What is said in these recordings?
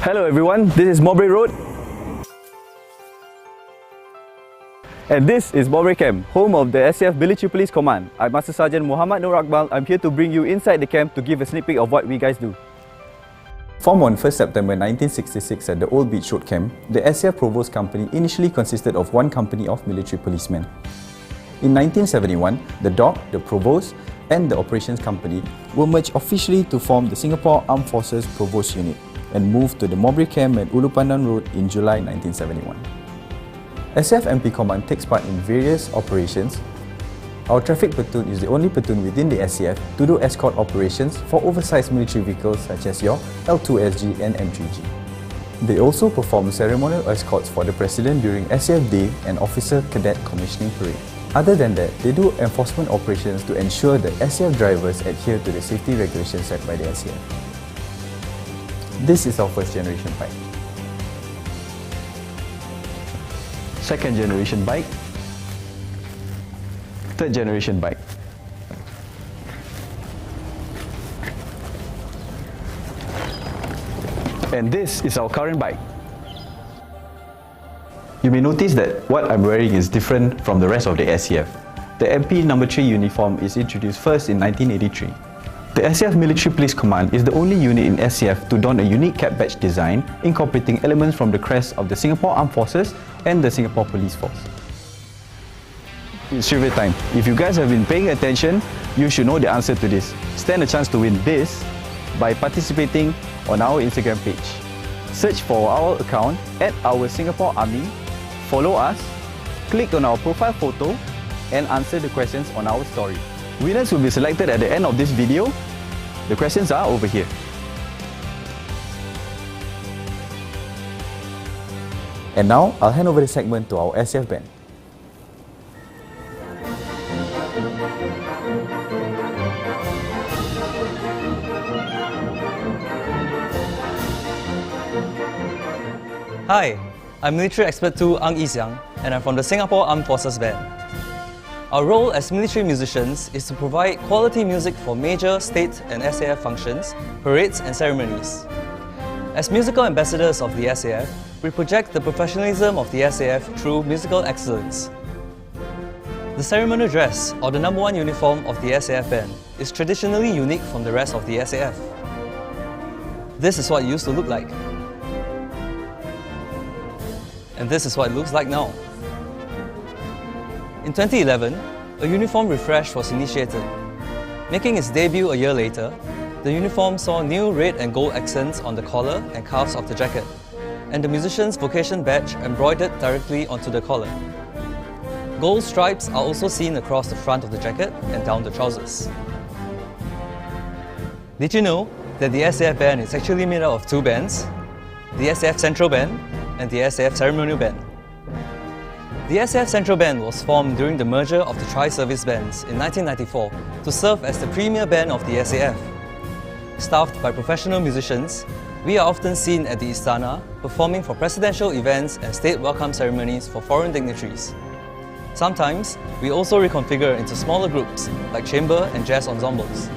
Hello everyone, this is Mowbray Road. And this is Mowbray Camp, home of the SAF Military Police Command. I'm Master Sergeant Muhammad Nur Akmal. I'm here to bring you inside the camp to give a sneak peek of what we guys do. Formed on 1st September 1966 at the Old Beach Road Camp, the SAF Provost Company initially consisted of one company of military policemen. In 1971, the DOC, the Provost, and the Operations Company were merged officially to form the Singapore Armed Forces Provost Unit and moved to the Mowbray Camp at Ulu Pandan Road in July 1971. SFMP Command takes part in various operations. Our traffic platoon is the only platoon within the SAF to do escort operations for oversized military vehicles such as your L2SG and M3G. They also perform ceremonial escorts for the President during SAF Day and Officer Cadet Commissioning Parade. Other than that, they do enforcement operations to ensure that SAF drivers adhere to the safety regulations set by the SAF. This is our first generation bike. Second generation bike. Third generation bike. And this is our current bike. You may notice that what I'm wearing is different from the rest of the SAF. The MP No. 3 uniform is introduced first in 1983. The SAF Military Police Command is the only unit in SAF to don a unique cap badge design incorporating elements from the crest of the Singapore Armed Forces and the Singapore Police Force. It's trivia time. If you guys have been paying attention, you should know the answer to this. Stand a chance to win this by participating on our Instagram page. Search for our account at OurSingaporeArmy, follow us, click on our profile photo and answer the questions on our story. Winners will be selected at the end of this video. The questions are over here. And now, I'll hand over the segment to our SAF band. Hi, I'm Military Expert 2 Ang Yi-Xiang and I'm from the Singapore Armed Forces Band. Our role as military musicians is to provide quality music for major state and SAF functions, parades and ceremonies. As musical ambassadors of the SAF, we project the professionalism of the SAF through musical excellence. The ceremonial dress, or the #1 uniform of the SAF band, is traditionally unique from the rest of the SAF. This is what it used to look like. And this is what it looks like now. In 2011, a uniform refresh was initiated. Making its debut a year later, the uniform saw new red and gold accents on the collar and cuffs of the jacket, and the musician's vocation badge embroidered directly onto the collar. Gold stripes are also seen across the front of the jacket and down the trousers. Did you know that the SAF band is actually made up of two bands? The SAF Central Band and the SAF Ceremonial Band. The SAF Central Band was formed during the merger of the Tri-Service Bands in 1994 to serve as the premier band of the SAF. Staffed by professional musicians, we are often seen at the Istana performing for presidential events and state welcome ceremonies for foreign dignitaries. Sometimes, we also reconfigure into smaller groups like chamber and jazz ensembles.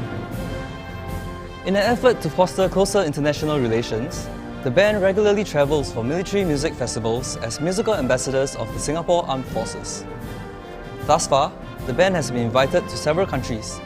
In an effort to foster closer international relations, the band regularly travels for military music festivals as musical ambassadors of the Singapore Armed Forces. Thus far, the band has been invited to several countries.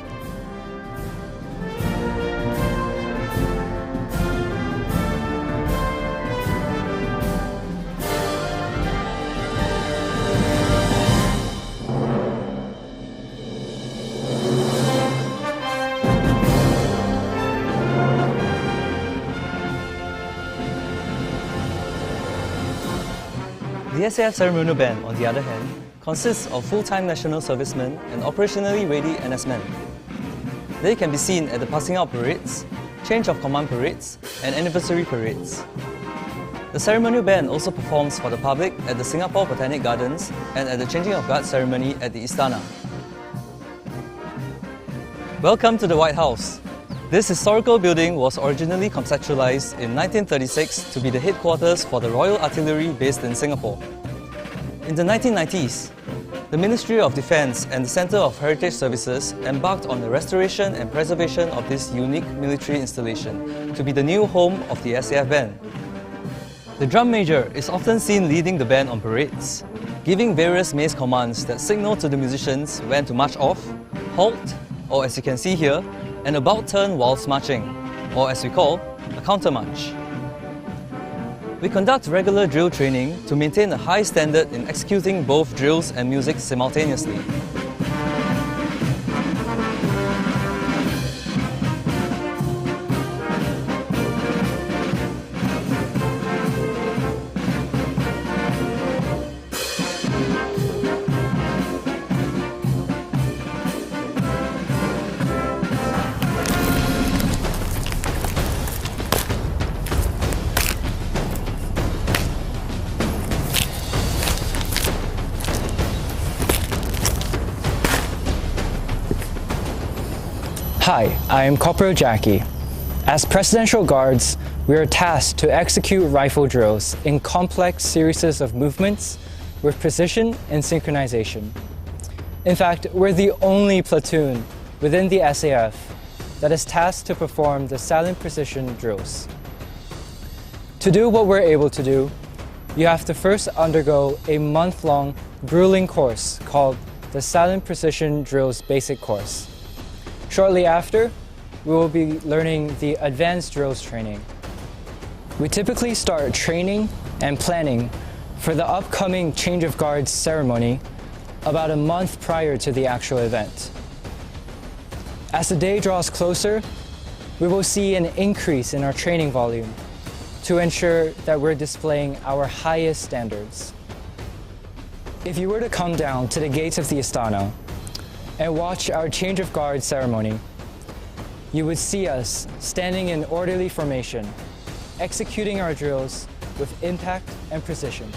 The SAF Ceremonial Band, on the other hand, consists of full-time national servicemen and operationally ready NS men. They can be seen at the passing out parades, change of command parades, and anniversary parades. The Ceremonial Band also performs for the public at the Singapore Botanic Gardens and at the Changing of Guard ceremony at the Istana. Welcome to the White House. This historical building was originally conceptualized in 1936 to be the headquarters for the Royal Artillery based in Singapore. In the 1990s, the Ministry of Defence and the Centre of Heritage Services embarked on the restoration and preservation of this unique military installation to be the new home of the SAF Band. The drum major is often seen leading the band on parades, giving various mace commands that signal to the musicians when to march off, halt, or as you can see here, an about turn whilst marching, or as we call, a counter march. We conduct regular drill training to maintain a high standard in executing both drills and music simultaneously. Hi, I am Corporal Jackie. As Presidential Guards, we are tasked to execute rifle drills in complex series of movements with precision and synchronization. In fact, we're the only platoon within the SAF that is tasked to perform the silent precision drills. To do what we're able to do, you have to first undergo a month-long grueling course called the Silent Precision Drills Basic Course. Shortly after, we will be learning the Advanced Drills training. We typically start training and planning for the upcoming Change of Guards ceremony about a month prior to the actual event. As the day draws closer, we will see an increase in our training volume to ensure that we're displaying our highest standards. If you were to come down to the gates of the Istana and watch our Change of Guard ceremony, you would see us standing in orderly formation, executing our drills with impact and precision.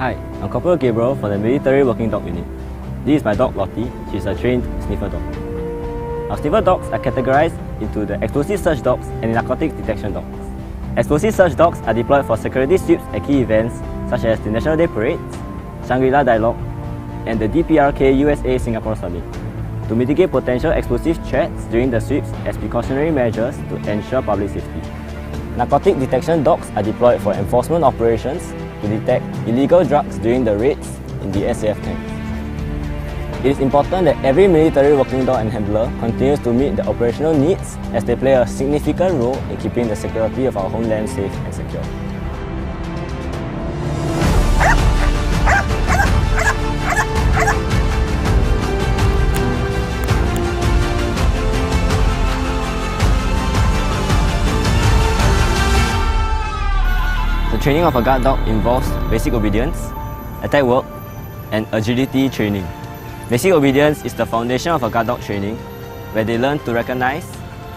Hi, I'm Corporal Gabriel from the Military Working Dog Unit. This is my dog Lottie. She's a trained sniffer dog. Our sniffer dogs are categorized into the explosive search dogs and narcotics detection dogs. Explosive search dogs are deployed for security sweeps at key events such as the National Day Parades, Shangri-La Dialogue, and the DPRK USA Singapore Summit to mitigate potential explosive threats during the sweeps as precautionary measures to ensure public safety. Narcotic detection dogs are deployed for enforcement operations to detect illegal drugs during the raids in the SAF camps. It is important that every military working dog and handler continues to meet the operational needs as they play a significant role in keeping the security of our homeland safe and secure. The training of a guard dog involves basic obedience, attack work, and agility training. Basic obedience is the foundation of a guard dog training, where they learn to recognize,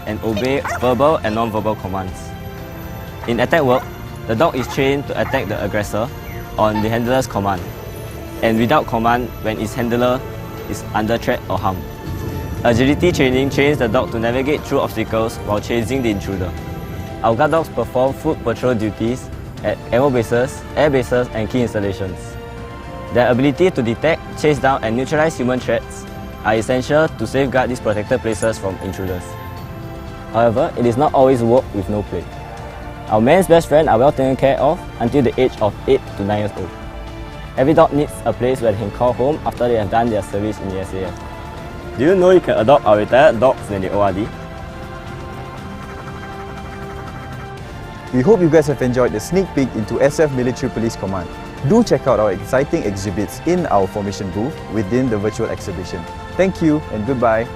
and obey verbal and non-verbal commands. In attack work, the dog is trained to attack the aggressor on the handler's command, and without command when its handler is under threat or harm. Agility training trains the dog to navigate through obstacles while chasing the intruder. Our guard dogs perform foot patrol duties at ammo bases, air bases, and key installations. Their ability to detect, chase down, and neutralize human threats are essential to safeguard these protected places from intruders. However, it is not always work with no play. Our men's best friends are well taken care of until the age of 8 to 9 years old. Every dog needs a place where they can call home after they have done their service in the SAF. Do you know you can adopt our retired dogs when they ORD? We hope you guys have enjoyed the sneak peek into SF Military Police Command. Do check out our exciting exhibits in our formation booth within the virtual exhibition. Thank you and goodbye.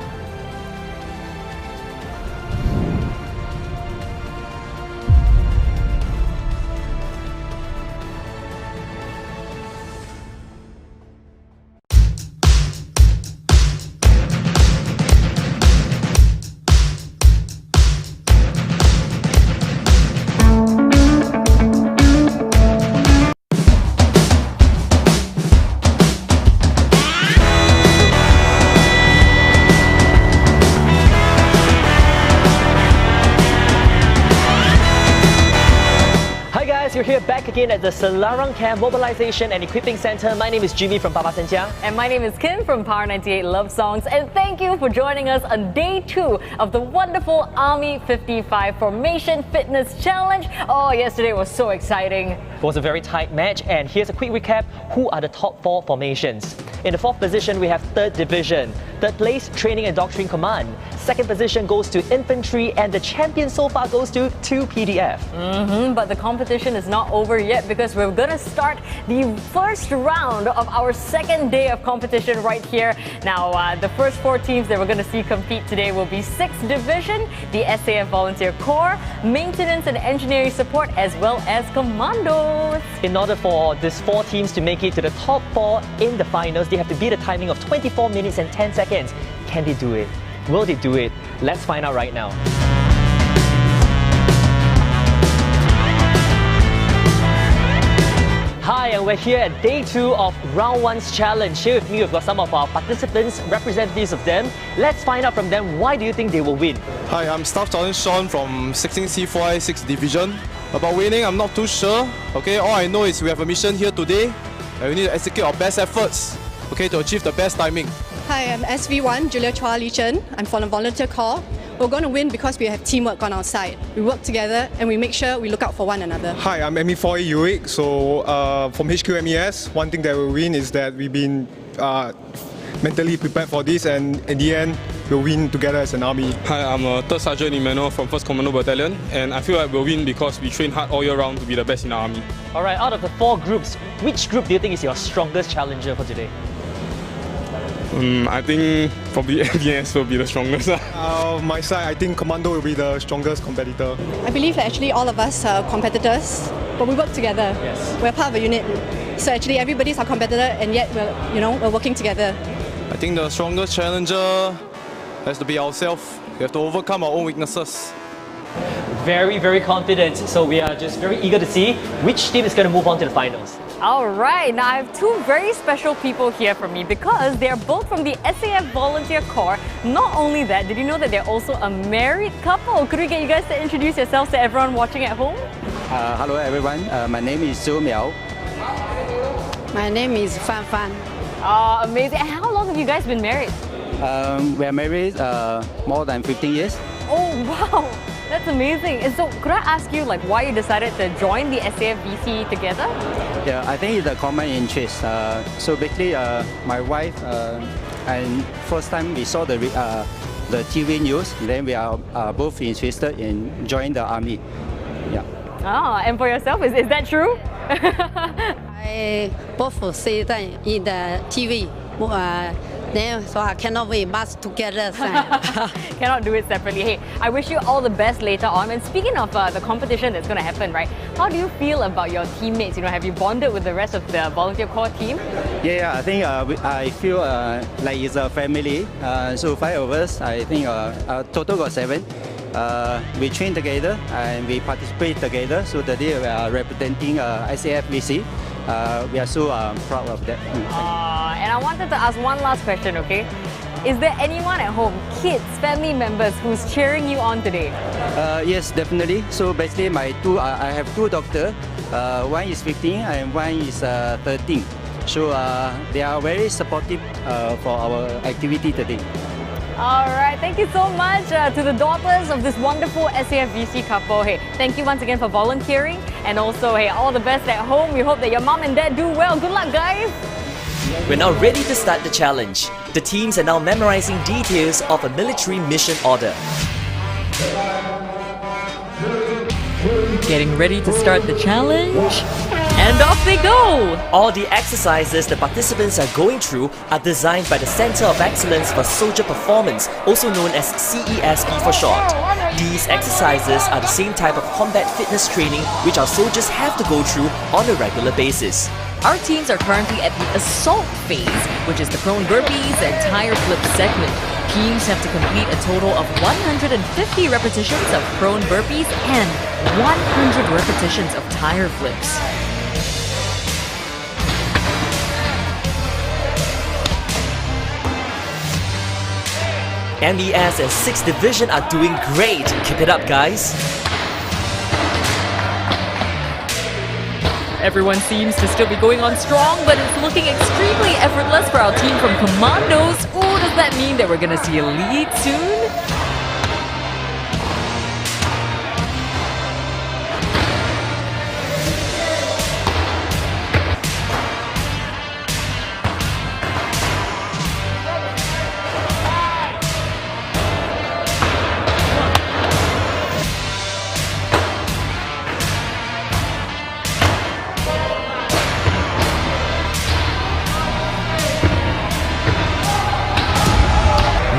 You're here back again at the Selarang Camp Mobilization and Equipping Center. My name is Jimmy from Papa Senja. And my name is Kim from Power 98 Love Songs. And thank you for joining us on day 2 of the wonderful Army 55 Formation Fitness Challenge. Oh, yesterday was so exciting. It was a very tight match, and here's a quick recap. Who are the top 4 formations? In the 4th position, we have 3rd Division. 3rd place, Training and Doctrine Command. 2nd position goes to Infantry, and the champion so far goes to 2 PDF. But the competition is not over yet, because we're going to start the first round of our 2nd day of competition right here. Now, the first 4 teams that we're going to see compete today will be 6th Division, the SAF Volunteer Corps, Maintenance and Engineering Support, as well as Commandos. In order for these 4 teams to make it to the top 4 in the finals, they have to beat a timing of 24 minutes and 10 seconds. Can they do it? Will they do it? Let's find out right now. Hi, and we're here at day 2 of round 1's challenge. Here with me, we've got some of our participants, representatives of them. Let's find out from them, why do you think they will win? Hi, I'm Staff Sergeant Sean from 16C4I 6th Division. About winning, I'm not too sure. Okay, all I know is we have a mission here today, and we need to execute our best efforts, okay, to achieve the best timing. Hi, I'm SV1 Julia Chua Lee Chen. I'm from the Volunteer Corps. We're going to win because we have teamwork on our side. We work together and we make sure we look out for one another. Hi, I'm ME4 UIC. So from HQ MES, one thing that we'll win is that we've been mentally prepared for this, and in the end, we'll win together as an army. Hi, I'm 3rd Sergeant Emmanuel from 1st Commando Battalion, and I feel like we'll win because we train hard all year round to be the best in the army. Alright, out of the 4 groups, which group do you think is your strongest challenger for today? I think probably MES will be the strongest. My side, I think Commando will be the strongest competitor. I believe that actually all of us are competitors, but we work together. Yes. We're part of a unit. So actually everybody's our competitor, and yet we're working together. I think the strongest challenger has to be ourselves. We have to overcome our own weaknesses. Very, very confident. So we are just very eager to see which team is going to move on to the finals. Alright, now I have 2 very special people here for me because they're both from the SAF Volunteer Corps. Not only that, did you know that they're also a married couple? Could we get you guys to introduce yourselves to everyone watching at home? Hello everyone, my name is Zhou Miao. My name is Fan Fan. Amazing. And how long have you guys been married? We are married more than 15 years. Oh wow, that's amazing. And so could I ask you why you decided to join the SAFVC together? Yeah, I think it's a common interest. So basically, my wife and first time we saw the TV news, then we are both interested in joining the army. Yeah. And for yourself, is that true? I both see that in the TV. So I cannot wait much together. Cannot do it separately. Hey, I wish you all the best later on. And speaking of the competition that's going to happen, right? How do you feel about your teammates? Have you bonded with the rest of the Volunteer Corps team? Yeah, I think I feel like it's a family. So 5 of us, I think total got 7. We train together and we participate together. So today we are representing SAFVC. We are so proud of that. And I wanted to ask one last question, okay? Is there anyone at home, kids, family members, who's cheering you on today? Yes, definitely. So basically, I have two daughters. One is 15 and one is 13. So they are very supportive for our activity today. All right, thank you so much to the daughters of this wonderful SAFVC couple. Hey, thank you once again for volunteering, and also, hey, all the best at home. We hope that your mom and dad do well. Good luck, guys. We're now ready to start the challenge. The teams are now memorizing details of a military mission order. Getting ready to start the challenge, and off they go! All the exercises the participants are going through are designed by the Center of Excellence for Soldier Performance, also known as CESP for short. These exercises are the same type of combat fitness training which our soldiers have to go through on a regular basis. Our teams are currently at the assault phase, which is the prone burpees and tire flip segment. Teams have to complete a total of 150 repetitions of prone burpees and 100 repetitions of tire flips. MES and 6th Division are doing great. Keep it up, guys. Everyone seems to still be going on strong, but it's looking extremely effortless for our team from Commandos. Oh, does that mean that we're gonna see a lead soon?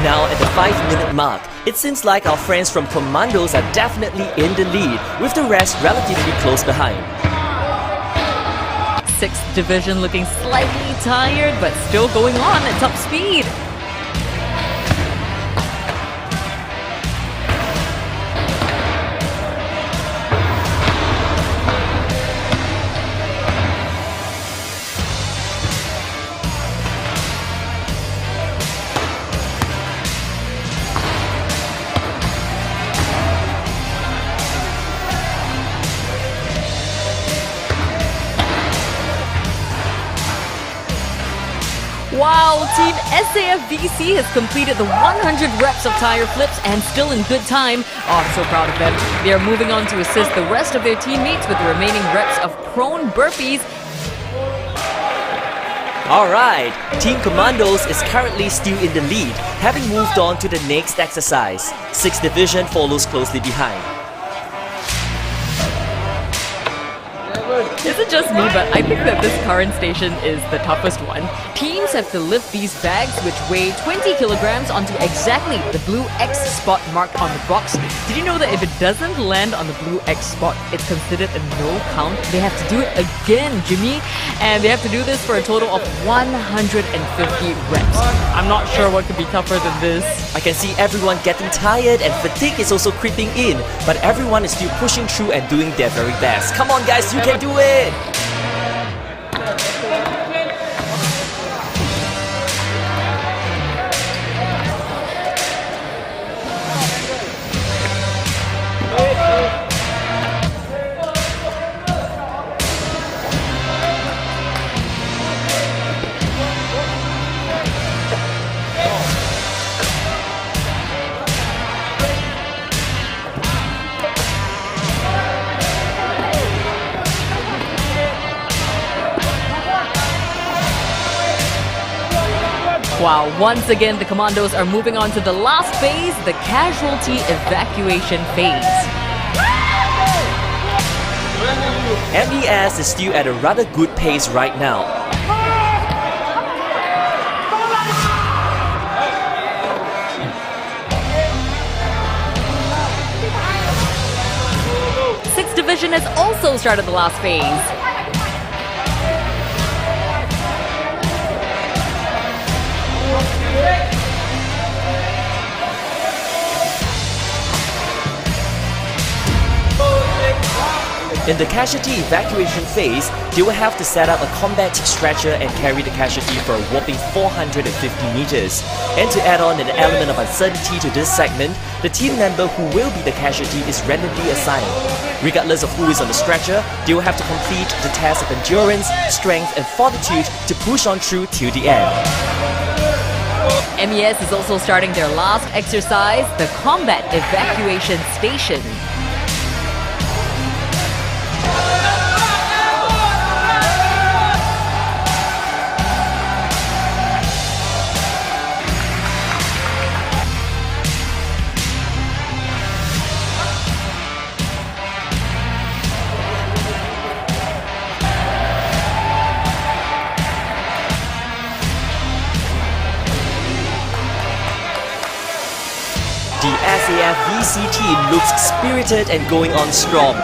Now at the 5-minute mark, it seems like our friends from Commandos are definitely in the lead, with the rest relatively close behind. 6th Division looking slightly tired, but still going on at top speed. Wow, Team SAFVC has completed the 100 reps of tire flips and still in good time. Oh, I'm so proud of them. They are moving on to assist the rest of their teammates with the remaining reps of prone burpees. Alright, Team Commandos is currently still in the lead, having moved on to the next exercise. 6th Division follows closely behind. Is it just me, but I think that this current station is the toughest one. Teams have to lift these bags, which weigh 20 kilograms, onto exactly the blue X spot marked on the box. Did you know that if it doesn't land on the blue X spot, it's considered a no count? They have to do it again, Jimmy. And they have to do this for a total of 150 reps. I'm not sure what could be tougher than this. I can see everyone getting tired and fatigue is also creeping in, but everyone is still pushing through and doing their very best. Come on guys, you can do it! Wow, once again, the Commandos are moving on to the last phase, the casualty evacuation phase. MES is still at a rather good pace right now. Sixth Division has also started the last phase. In the casualty evacuation phase, they will have to set up a combat stretcher and carry the casualty for a whopping 450 meters. And to add on an element of uncertainty to this segment, the team member who will be the casualty is randomly assigned. Regardless of who is on the stretcher, they will have to complete the test of endurance, strength and fortitude to push on through till the end. MES is also starting their last exercise, the Combat Evacuation Station. The SAF VC team looks spirited and going on strong.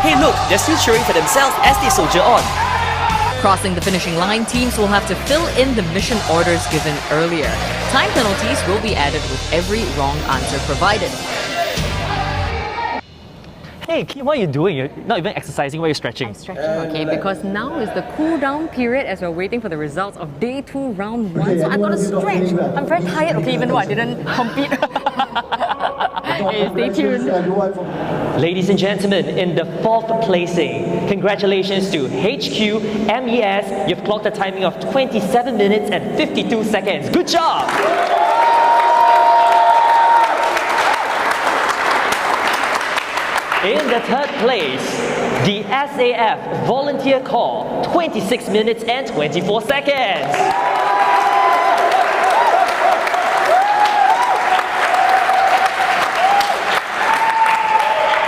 Hey look, they're still cheering for themselves as they soldier on. Crossing the finishing line, teams will have to fill in the mission orders given earlier. Time penalties will be added with every wrong answer provided. Hey, Kim, what are you doing? You're not even exercising, why are you stretching? I'm stretching, okay, because now is the cool down period as we're waiting for the results of day 2, round 1. So I've got to stretch. I'm very tired, okay, even though I didn't compete. Hey, stay tuned. Ladies and gentlemen, in the 4th placing, congratulations to HQ MES. You've clocked a timing of 27 minutes and 52 seconds. Good job! In the 3rd place, the SAF Volunteer Corps, 26 minutes and 24 seconds.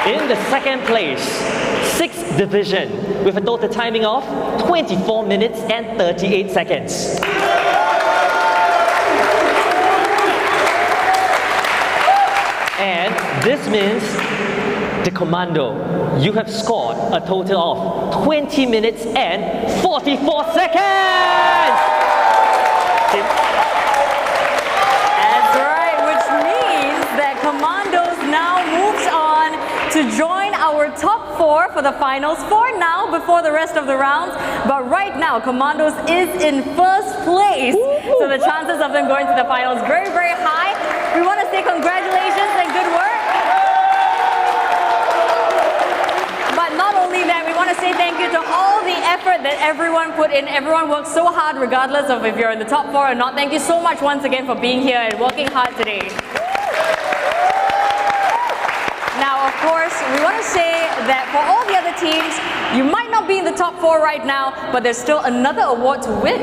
In the 2nd place, 6th Division, with a total timing of 24 minutes and 38 seconds. And this means the Commando, you have scored a total of 20 minutes and 44 seconds! That's right, which means that Commandos now moves on to join our top 4 for the finals for now before the rest of the rounds. But right now, Commandos is in 1st place. So the chances of them going to the finals very, very high. We want to say congratulations and good work. Not only that, we want to say thank you to all the effort that everyone put in. Everyone worked so hard regardless of if you're in the top 4 or not. Thank you so much once again for being here and working hard today. Now, of course, we want to say that for all the other teams, you might not be in the top 4 right now, but there's still another award to win.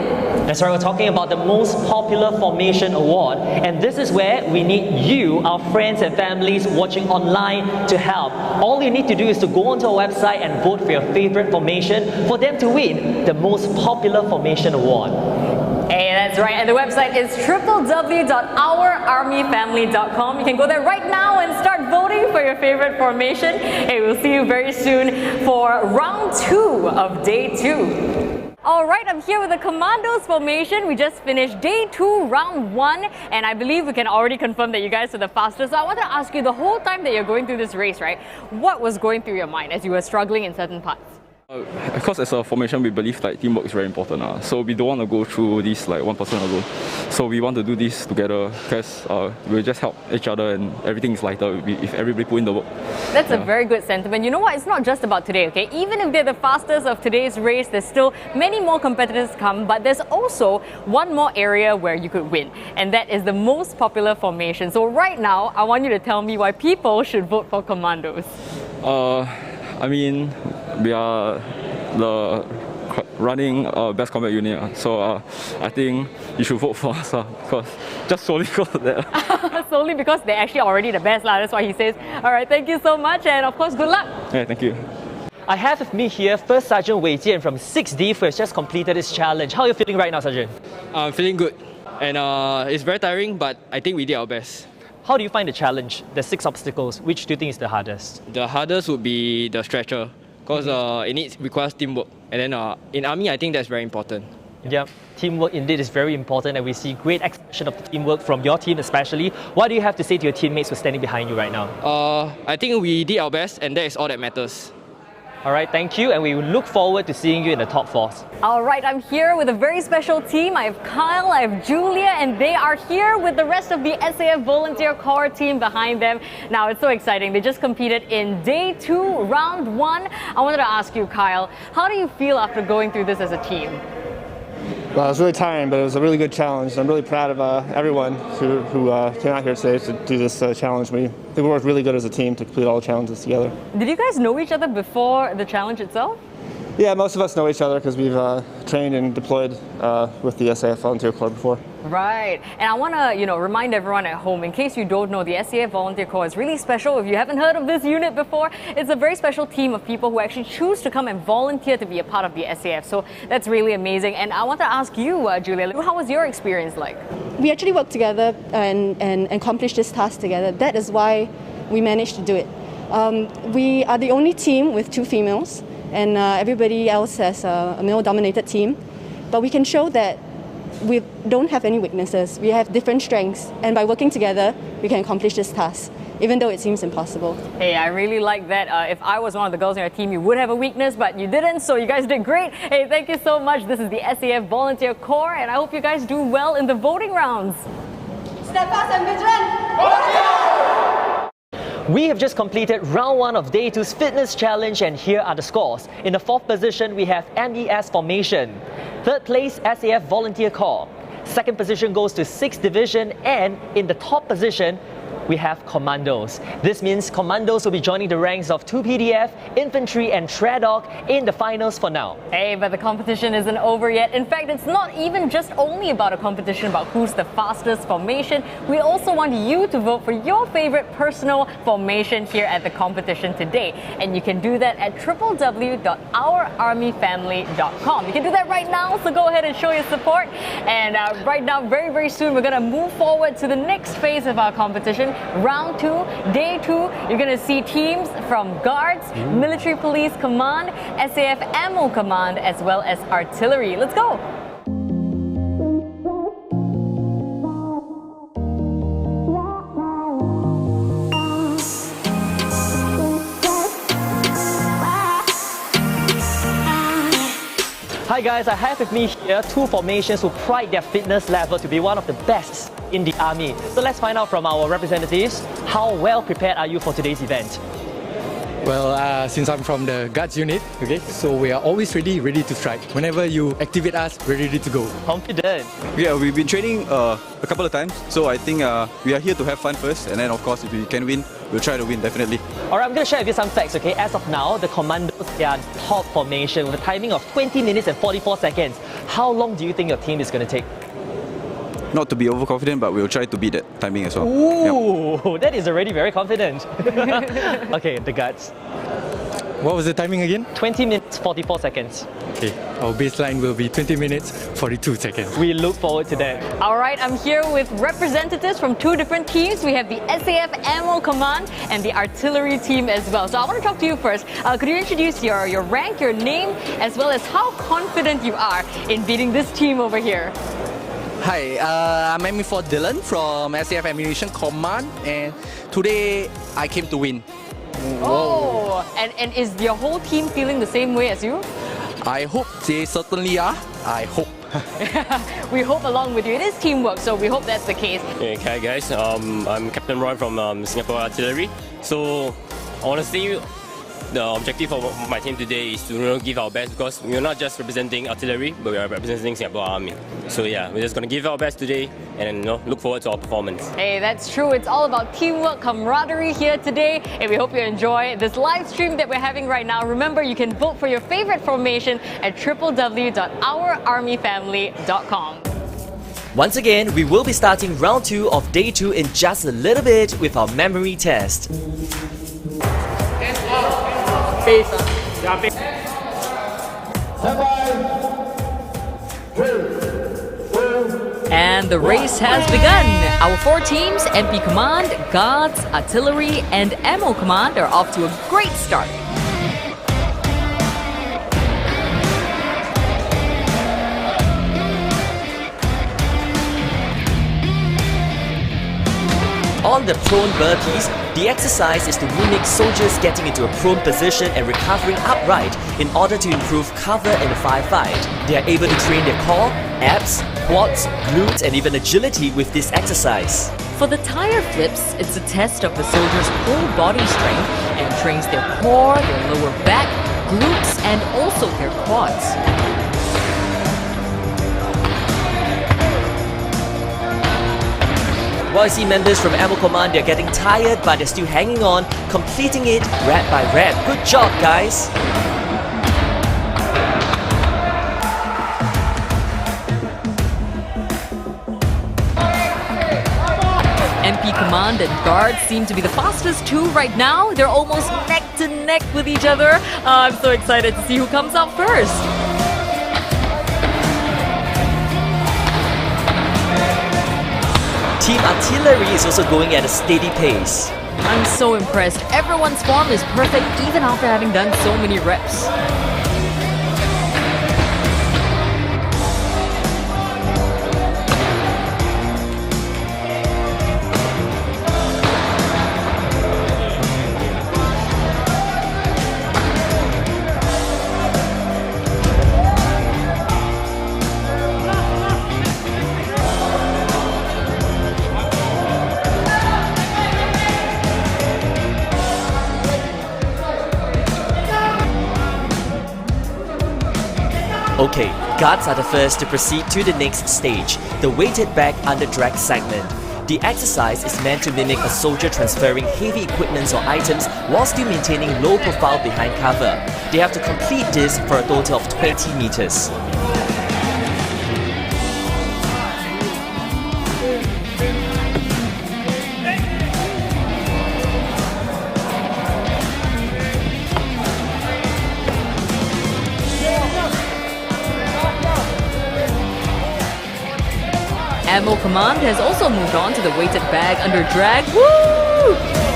That's right, we're talking about the Most Popular Formation Award, and this is where we need you, our friends and families watching online, to help. All you need to do is to go onto our website and vote for your favorite formation for them to win the Most Popular Formation Award. Hey, that's right, and the website is www.OurArmyFamily.com. You can go there right now and start voting for your favorite formation. Hey, we'll see you very soon for round 2 of day 2. Alright, I'm here with the Commandos formation. We just finished day 2, round 1, and I believe we can already confirm that you guys are the fastest. So I wanted to ask you, the whole time that you're going through this race, right, what was going through your mind as you were struggling in certain parts? Because as a formation, we believe like teamwork is very important. So we don't want to go through this like one person alone. So we want to do this together because we'll just help each other and everything is lighter if everybody put in the work. That's a very good sentiment. You know what? It's not just about today, okay? Even if they're the fastest of today's race, there's still many more competitors come, but there's also one more area where you could win, and that is the most popular formation. So right now, I want you to tell me why people should vote for Commandos. I mean, we are the running best combat unit, so I think you should vote for us because just solely because of that. Solely because they're actually already the best, that's why he says. Alright, thank you so much, and of course, good luck. Yeah, thank you. I have with me here First Sergeant Wei Jian from 6D who has just completed this challenge. How are you feeling right now, Sergeant? I'm feeling good, and it's very tiring, but I think we did our best. How do you find the challenge? The 6 obstacles, which do you think is the hardest? The hardest would be the stretcher, because it requires teamwork. And then in Army, I think that's very important. Yep, teamwork indeed is very important, and we see great expression of the teamwork from your team especially. What do you have to say to your teammates who are standing behind you right now? I think we did our best, and that is all that matters. All right, thank you, and we look forward to seeing you in the top fours. All right, I'm here with a very special team. I have Kyle, I have Julia, and they are here with the rest of the SAF Volunteer Corps team behind them. Now, it's so exciting. They just competed in day 2, round 1. I wanted to ask you, Kyle, how do you feel after going through this as a team? Well, it was really tiring, but it was a really good challenge. I'm really proud of everyone who came out here today to do this challenge. We worked really good as a team to complete all the challenges together. Did you guys know each other before the challenge itself? Yeah, most of us know each other because we've trained and deployed with the SAF Volunteer Corps before. Right, and I want to, remind everyone at home, in case you don't know, the SAF Volunteer Corps is really special. If you haven't heard of this unit before, it's a very special team of people who actually choose to come and volunteer to be a part of the SAF. So that's really amazing. And I want to ask you, Julia, how was your experience like? We actually worked together and accomplished this task together. That is why we managed to do it. We are the only team with 2 females, and everybody else has a male-dominated team. But we can show that we don't have any weaknesses. We have different strengths, and by working together, we can accomplish this task, even though it seems impossible. Hey, I really like that. If I was one of the girls in your team, you would have a weakness, but you didn't, so you guys did great. Hey, thank you so much. This is the SAF Volunteer Corps, and I hope you guys do well in the voting rounds. Steadfast and vigilant! We have just completed round 1 of day 2's fitness challenge, and here are the scores. In the 4th position, we have MES Formation. 3rd place, SAF Volunteer Corps. 2nd position goes to 6th Division, and in the top position, we have Commandos. This means Commandos will be joining the ranks of 2 PDF, Infantry and Tradog in the finals for now. Hey, but the competition isn't over yet. In fact, it's not even just only about a competition about who's the fastest formation. We also want you to vote for your favorite personal formation here at the competition today. And you can do that at www.OurArmyFamily.com. You can do that right now, so go ahead and show your support. And right now, very, very soon, we're going to move forward to the next phase of our competition. Round 2, day 2, you're going to see teams from Guards, Military Police Command, SAF Ammo Command, as well as Artillery. Let's go! Hi guys, I have with me here 2 formations who pride their fitness level to be one of the best in the Army. So let's find out from our representatives, how well prepared are you for today's event? Well, since I'm from the Guards unit, okay, so we are always ready to strike. Whenever you activate us, we're ready to go. Confident. Yeah, we've been training a couple of times, so I think we are here to have fun first, and then of course if we can win, we'll try to win definitely. Alright, I'm going to share with you some facts, okay? As of now, the Commandos, they are top formation with a timing of 20 minutes and 44 seconds. How long do you think your team is going to take? Not to be overconfident, but we'll try to beat that timing as well. Ooh, yep. That is already very confident. Okay, the Guards. What was the timing again? 20 minutes, 44 seconds. Okay, our baseline will be 20 minutes, 42 seconds. We look forward to that. All right, I'm here with representatives from 2 different teams. We have the SAF Ammo Command and the Artillery team as well. So I want to talk to you first. Could you introduce your rank, your name, as well as how confident you are in beating this team over here? Hi, I'm MES4 Dylan from SAF Ammunition Command, and today I came to win. Oh, and is your whole team feeling the same way as you? I hope they certainly are. I hope. We hope along with you. It is teamwork, so we hope that's the case. Hey, hi guys, I'm Captain Roy from Singapore Artillery. So honestly, the objective of my team today is to give our best, because we're not just representing artillery, but we are representing Singapore Army. So yeah, we're just going to give our best today and look forward to our performance. Hey, that's true. It's all about teamwork, camaraderie here today, and we hope you enjoy this live stream that we're having right now. Remember, you can vote for your favorite formation at www.OurArmyFamily.com. Once again, we will be starting round 2 of day 2 in just a little bit with our memory test. And the race has begun. Our 4 teams, MP Command, Guards, Artillery, and Ammo Command are off to a great start. On the prone burpees, the exercise is to mimic soldiers getting into a prone position and recovering upright in order to improve cover in a firefight. They are able to train their core, abs, quads, glutes and even agility with this exercise. For the tire flips, it's a test of the soldier's whole body strength and trains their core, their lower back, glutes and also their quads. YC members from Ammo Command, they're getting tired but they're still hanging on, completing it rep by rep. Good job, guys! MP Command and Guards seem to be the fastest two right now. They're almost neck to neck with each other. I'm so excited to see who comes out first. Team Artillery is also going at a steady pace. I'm so impressed. Everyone's form is perfect even after having done so many reps. Okay, guards are the first to proceed to the next stage, the weighted bag under drag segment. The exercise is meant to mimic a soldier transferring heavy equipment or items while still maintaining low profile behind cover. They have to complete this for a total of 20 meters. Ammo Command has also moved on to the weighted bag under drag. Woo!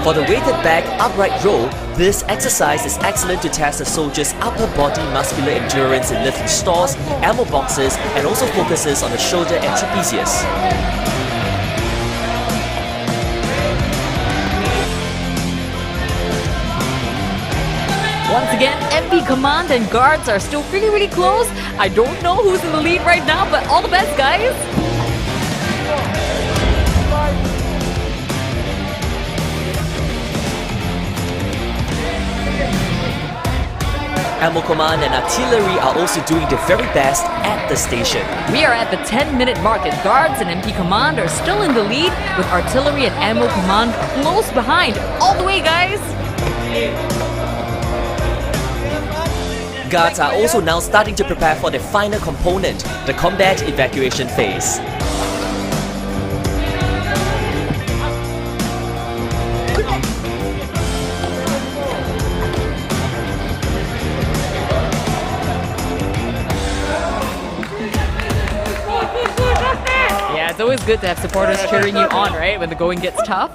For the weighted bag upright row, this exercise is excellent to test the soldier's upper body muscular endurance in lifting stores, ammo boxes, and also focuses on the shoulder and trapezius. Once again, MP Command and Guards are still really close. I don't know who's in the lead right now, but all the best, guys! Ammo Command and Artillery are also doing their very best at the station. We are at the 10-minute mark and Guards and MP Command are still in the lead with Artillery and Ammo Command close behind. All the way, guys! Guards are also now starting to prepare for their final component, the combat evacuation phase. It's always good to have supporters cheering you on, right? When the going gets tough.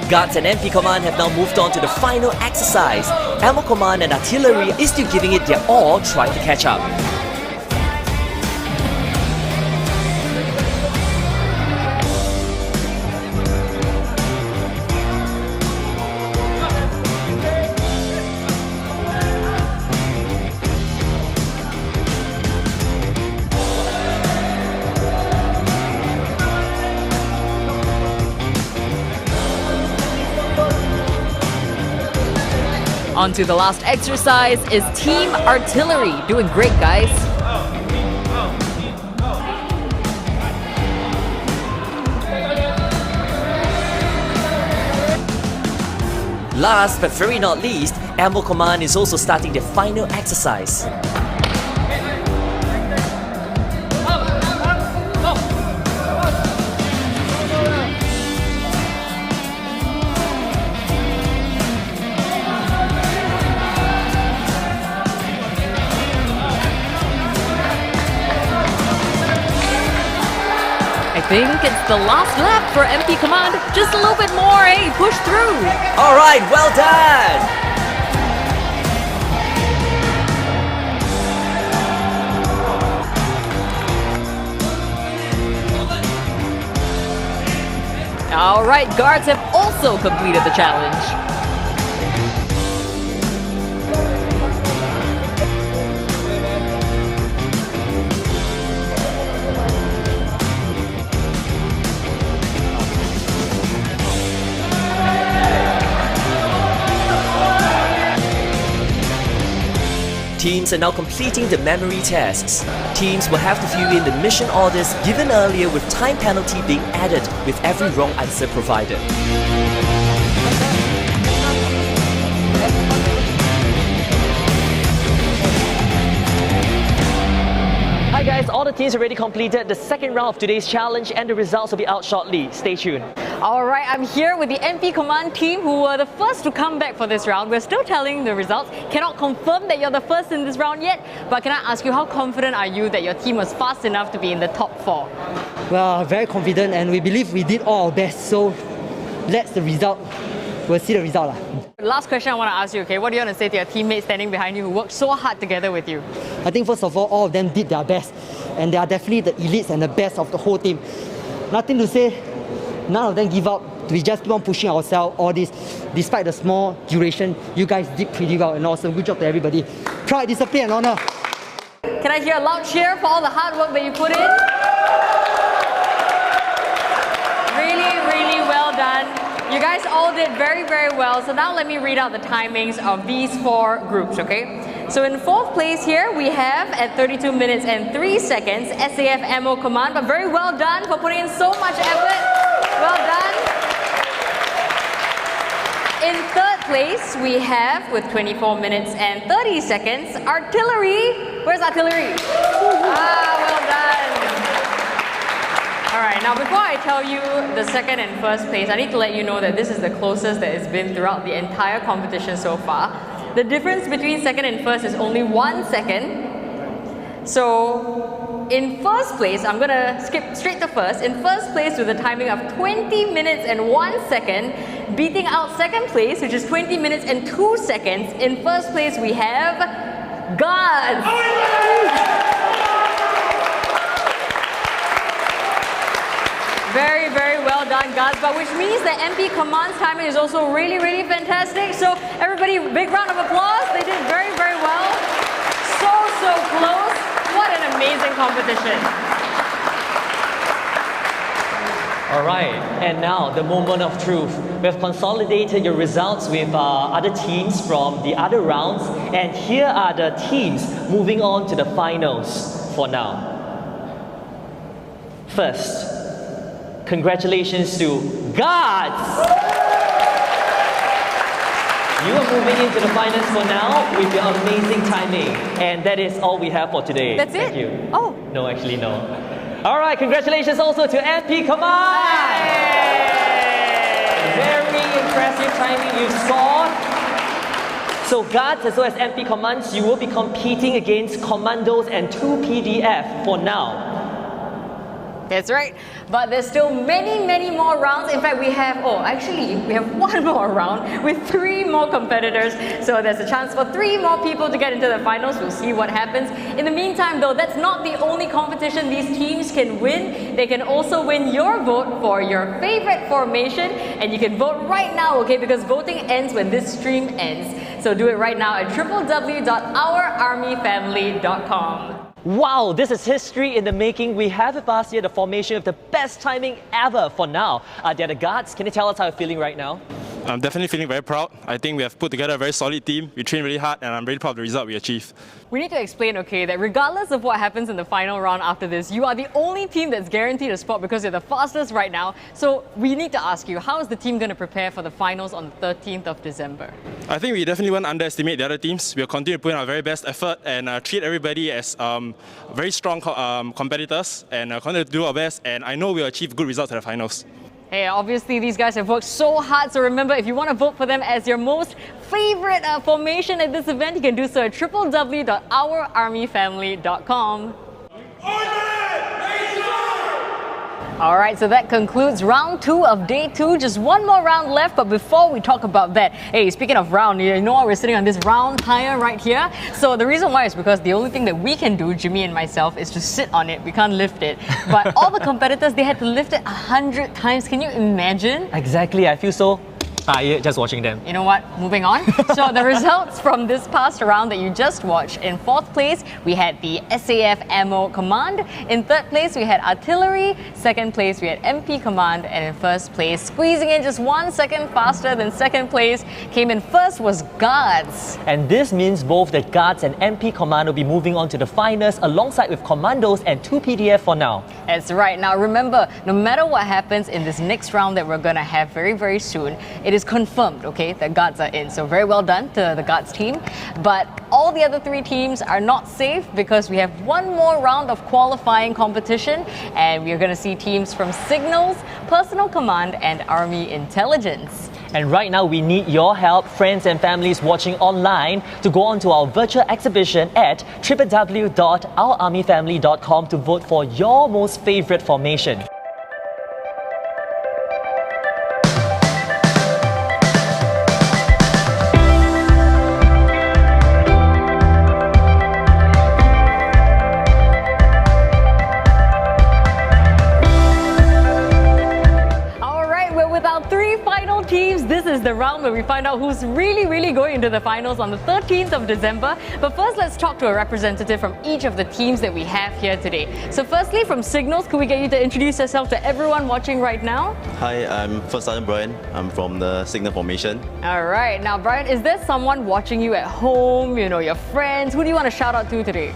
Guards and MP Command have now moved on to the final exercise. Ammo Command and Artillery is still giving it their all, trying to catch up. On to the last exercise is Team Artillery. Doing great, guys. Last but very not least, Ammo Command is also starting their final exercise. the last lap for MP Command. Just a little bit more, eh? Push through. All right, well done. All right, guards have also completed the challenge. Teams are now completing the memory tests. Teams will have to fill in the mission orders given earlier with time penalty being added with every wrong answer provided. Hi guys, all the teams already completed the second round of today's challenge and the results will be out shortly. Stay tuned. All right, I'm here with the MP Command team who were the first to come back for this round. We're still telling the results. Cannot confirm that you're the first in this round yet, but can I ask you, how confident are you that your team was fast enough to be in the top 4? Well, very confident, and we believe we did all our best, so that's the result. We'll see the result. Last question I want to ask you, okay? What do you want to say to your teammates standing behind you who worked so hard together with you? I think first of all of them did their best, and they are definitely the elites and the best of the whole team. Nothing to say. None of them give up. We just keep on pushing ourselves, all this. Despite the small duration, you guys did pretty well and awesome. Good job to everybody. Pride, discipline and honor. Can I hear a loud cheer for all the hard work that you put in? Really, really well done. You guys all did very, very well. So now let me read out the timings of these 4 groups, okay? So in 4th place here, we have at 32 minutes and 3 seconds, SAF Ammo Command, but very well done for putting in so much effort. Well done. In 3rd place, we have, with 24 minutes and 30 seconds, Artillery. Where's Artillery? Well done. All right, now before I tell you the 2nd and 1st place, I need to let you know that this is the closest that it's been throughout the entire competition so far. The difference between 2nd and 1st is only 1 second. So, in 1st place, I'm going to skip straight to 1st. In 1st place with a timing of 20 minutes and 1 second, beating out 2nd place, which is 20 minutes and 2 seconds. In 1st place, we have Guards. Very, very well done, Guards, but which means that MP Command's timing is also really, really fantastic. So everybody, big round of applause. They did very, very well. So close. What an amazing competition. All right, and now the moment of truth. We have consolidated your results with other teams from the other rounds, and here are the teams moving on to the finals for now. First, congratulations to Guards! You are moving into the finals for now with your amazing timing, and that is all we have for today. That's it? Thank you. Oh. No, actually no. All right, congratulations also to MP Command! Very impressive timing you scored. So Guards as well as MP Commands, you will be competing against Commandos and 2 PDF for now. That's right, but there's still many, many more rounds. In fact, we have, we have 1 more round with 3 more competitors. So there's a chance for 3 more people to get into the finals. We'll see what happens. In the meantime though, that's not the only competition these teams can win. They can also win your vote for your favorite formation. And you can vote right now, okay, because voting ends when this stream ends. So do it right now at www.OurArmy55.com. Wow, this is history in the making. We have with us here the formation of the best timing ever for now. They're the Guards. Can you tell us how you're feeling right now? I'm definitely feeling very proud. I think we have put together a very solid team. We trained really hard and I'm really proud of the result we achieved. We need to explain, okay, that regardless of what happens in the final round after this, you are the only team that's guaranteed a spot because you're the fastest right now. So we need to ask you, how is the team going to prepare for the finals on the 13th of December? I think we definitely won't underestimate the other teams. We'll continue to put in our very best effort and treat everybody as very strong competitors and continue to do our best, and I know we'll achieve good results at the finals. Hey, obviously these guys have worked so hard, so remember, if you want to vote for them as your most favorite formation at this event, you can do so at www.OurArmy55.com. All right, so that concludes round 2 of day 2. Just one more round left, but before we talk about that, hey, speaking of round, you know what? We're sitting on this round tire right here. So the reason why is because the only thing that we can do, Jimmy and myself, is to sit on it. We can't lift it. But all the competitors, they had to lift it 100 times. Can you imagine? Exactly, I feel so tired just watching them. You know what? Moving on. So the results from this past round that you just watched. In 4th place, we had the SAF Ammo Command. In 3rd place, we had Artillery. 2nd place, we had MP Command. And in 1st place, squeezing in just 1 second faster than 2nd place, came in 1st was Guards. And this means both the Guards and MP Command will be moving on to the finals alongside with Commandos and 2 PDF for now. That's right. Now remember, no matter what happens in this next round that we're going to have very, very soon, it is confirmed, okay, that Guards are in. So very well done to the Guards team. But all the other 3 teams are not safe because we have one more round of qualifying competition and we're going to see teams from Signals, Personal Command and Army Intelligence. And right now we need your help, friends and families watching online, to go on to our virtual exhibition at www.OurArmyFamily.com to vote for your most favourite formation. This is the round where we find out who's really going into the finals on the 13th of December. But first, let's talk to a representative from each of the teams that we have here today. So firstly, from Signals, could we get you to introduce yourself to everyone watching right now? Hi, I'm First Sergeant Brian. I'm from the Signal Formation. All right. Now, Brian, is there someone watching you at home, you know, your friends? Who do you want to shout out to today?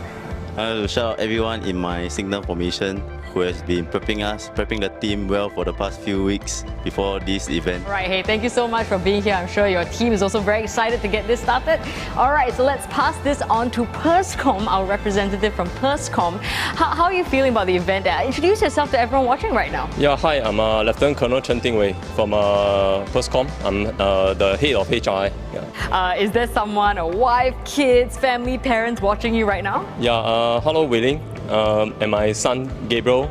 I want to shout out everyone in my Signal Formation who has been prepping the team well for the past few weeks before this event. Right, hey, thank you so much for being here. I'm sure your team is also very excited to get this started. All right, so let's pass this on to PERSCOM, our representative from PERSCOM. How are you feeling about the event? Introduce yourself to everyone watching right now. Yeah, hi, I'm Lieutenant Colonel Chen Ting Wei from PERSCOM. I'm the head of HRI. Yeah. Is there someone, a wife, kids, family, parents watching you right now? Yeah, hello Wei Ling. And my son Gabriel,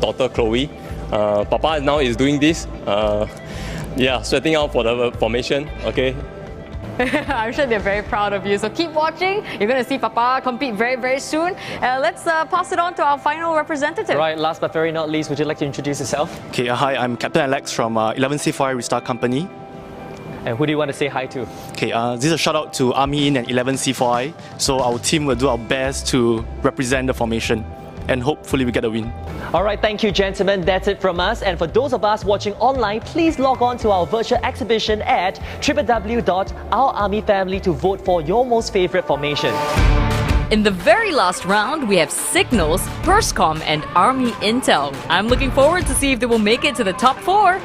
daughter Chloe. Papa now is doing this. Yeah, sweating out for the formation. Okay. I'm sure they're very proud of you. So keep watching. You're going to see Papa compete very soon. Let's pass it on to our final representative. Right, last but very not least, would you like to introduce yourself? Okay, hi, I'm Captain Alex from 11C4 Restart Company. And who do you want to say hi to? Okay, this is a shout out to Army In and 11C4I. So our team will do our best to represent the formation and hopefully we get a win. All right, thank you gentlemen, that's it from us. And for those of us watching online, please log on to our virtual exhibition at www.OurArmyFamily to vote for your most favourite formation. In the very last round, we have Signals, PERSCOM and Army Intel. I'm looking forward to see if they will make it to the top 4.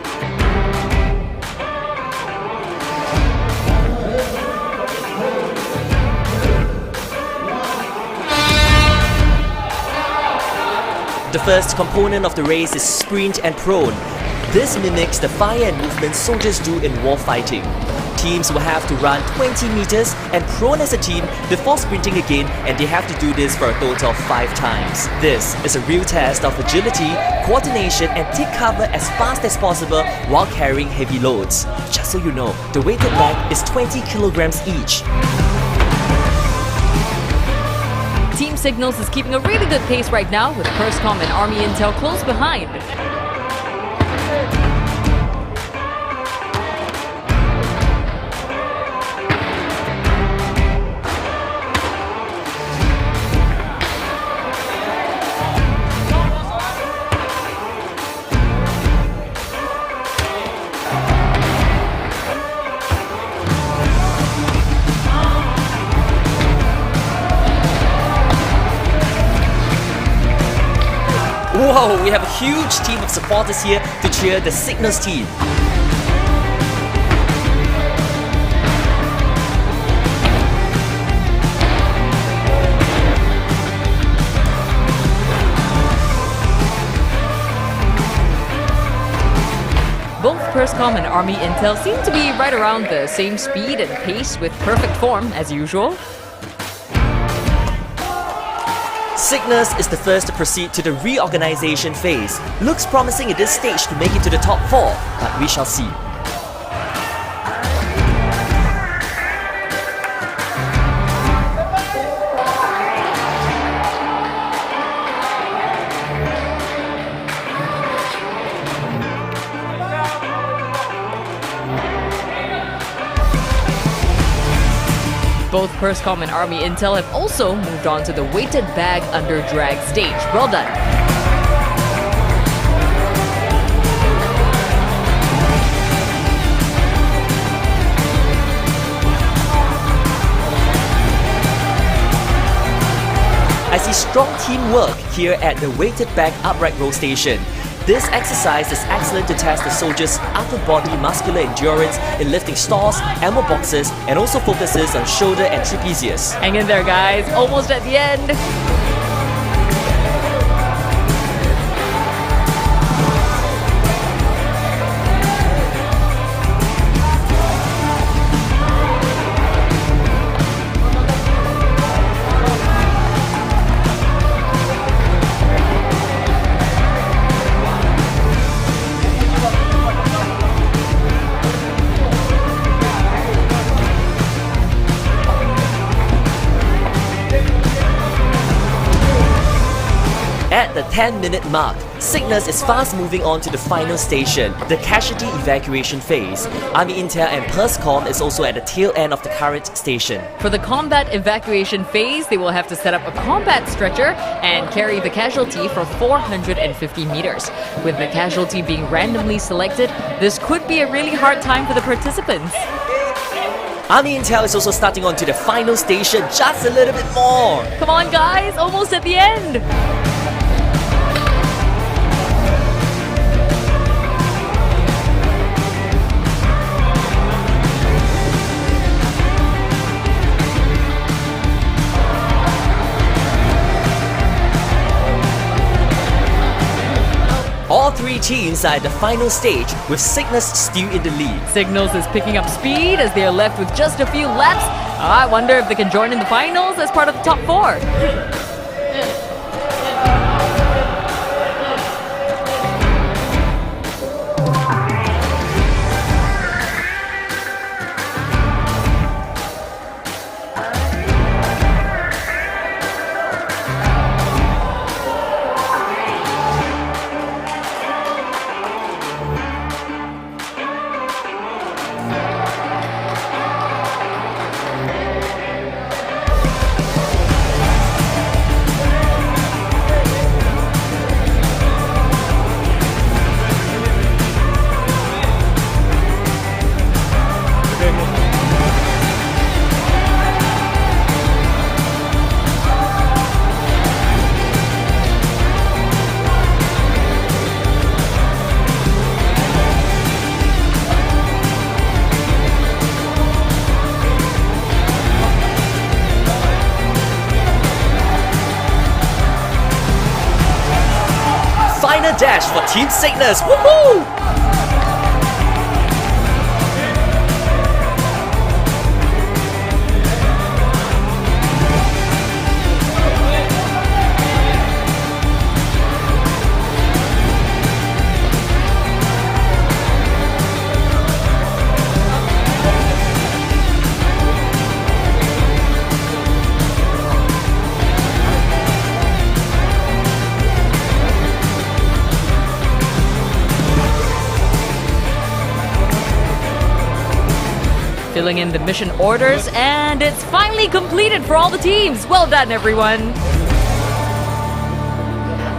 The first component of the race is sprint and prone. This mimics the fire and movement soldiers do in war fighting. Teams will have to run 20 meters and prone as a team before sprinting again, and they have to do this for a total of 5 times. This is a real test of agility, coordination and take cover as fast as possible while carrying heavy loads. Just so you know, the weighted bag is 20 kilograms each. Team Signals is keeping a really good pace right now with PERSCOM and Army Intel close behind. Whoa, we have a huge team of supporters here to cheer the Signals team. Both PERSCOM and Army Intel seem to be right around the same speed and pace with perfect form as usual. Cygnus is the first to proceed to the reorganization phase. Looks promising at this stage to make it to the top 4, but we shall see. Both PersCom and Army Intel have also moved on to the weighted bag under drag stage. Well done. I see strong teamwork here at the weighted bag upright row station. This exercise is excellent to test the soldiers' upper body muscular endurance in lifting stores, ammo boxes, and also focuses on shoulder and trapezius. Hang in there, guys. Almost at the end. At the 10-minute mark, Cygnus is fast moving on to the final station, the casualty evacuation phase. Army Intel and PersCom is also at the tail end of the current station. For the combat evacuation phase, they will have to set up a combat stretcher and carry the casualty for 450 meters. With the casualty being randomly selected, this could be a really hard time for the participants. Army Intel is also starting on to the final station, just a little bit more. Come on, guys, almost at the end. All three teams are at the final stage, with Cygnus still in the lead. Cygnus is picking up speed as they are left with just a few laps. I wonder if they can join in the finals as part of the top 4. Final dash for Team Cygnus. Woohoo! Filling in the mission orders, and it's finally completed for all the teams. Well done, everyone.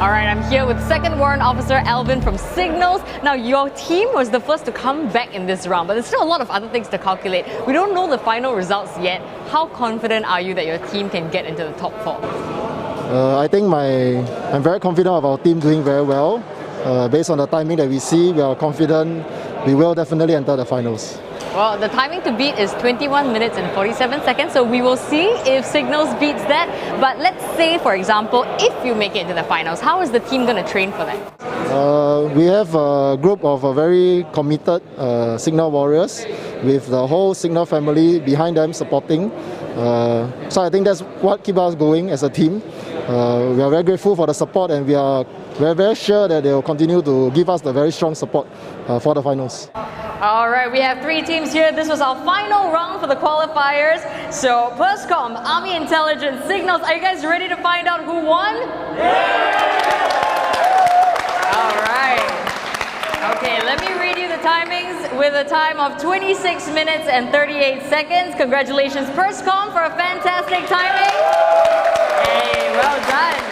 All right, I'm here with 2nd Warrant Officer Alvin from Signals. Now, your team was the first to come back in this round, but there's still a lot of other things to calculate. We don't know the final results yet. How confident are you that your team can get into the top 4? I think I'm very confident of our team doing very well. Based on the timing that we see, we are confident we will definitely enter the finals. Well, the timing to beat is 21 minutes and 47 seconds, so we will see if Signals beats that. But let's say, for example, if you make it to the finals, how is the team going to train for that? We have a group of very committed Signal warriors with the whole Signal family behind them supporting. So I think that's what keeps us going as a team. We are very grateful for the support, and we are very sure that they will continue to give us the very strong support for the finals. All right, we have 3 teams here. This was our final round for the qualifiers. So, PERSCOM, Army Intelligence, Signals, are you guys ready to find out who won? All right. Okay, let me read you the timings with a time of 26 minutes and 38 seconds. Congratulations, PERSCOM, for a fantastic timing. Hey, well done.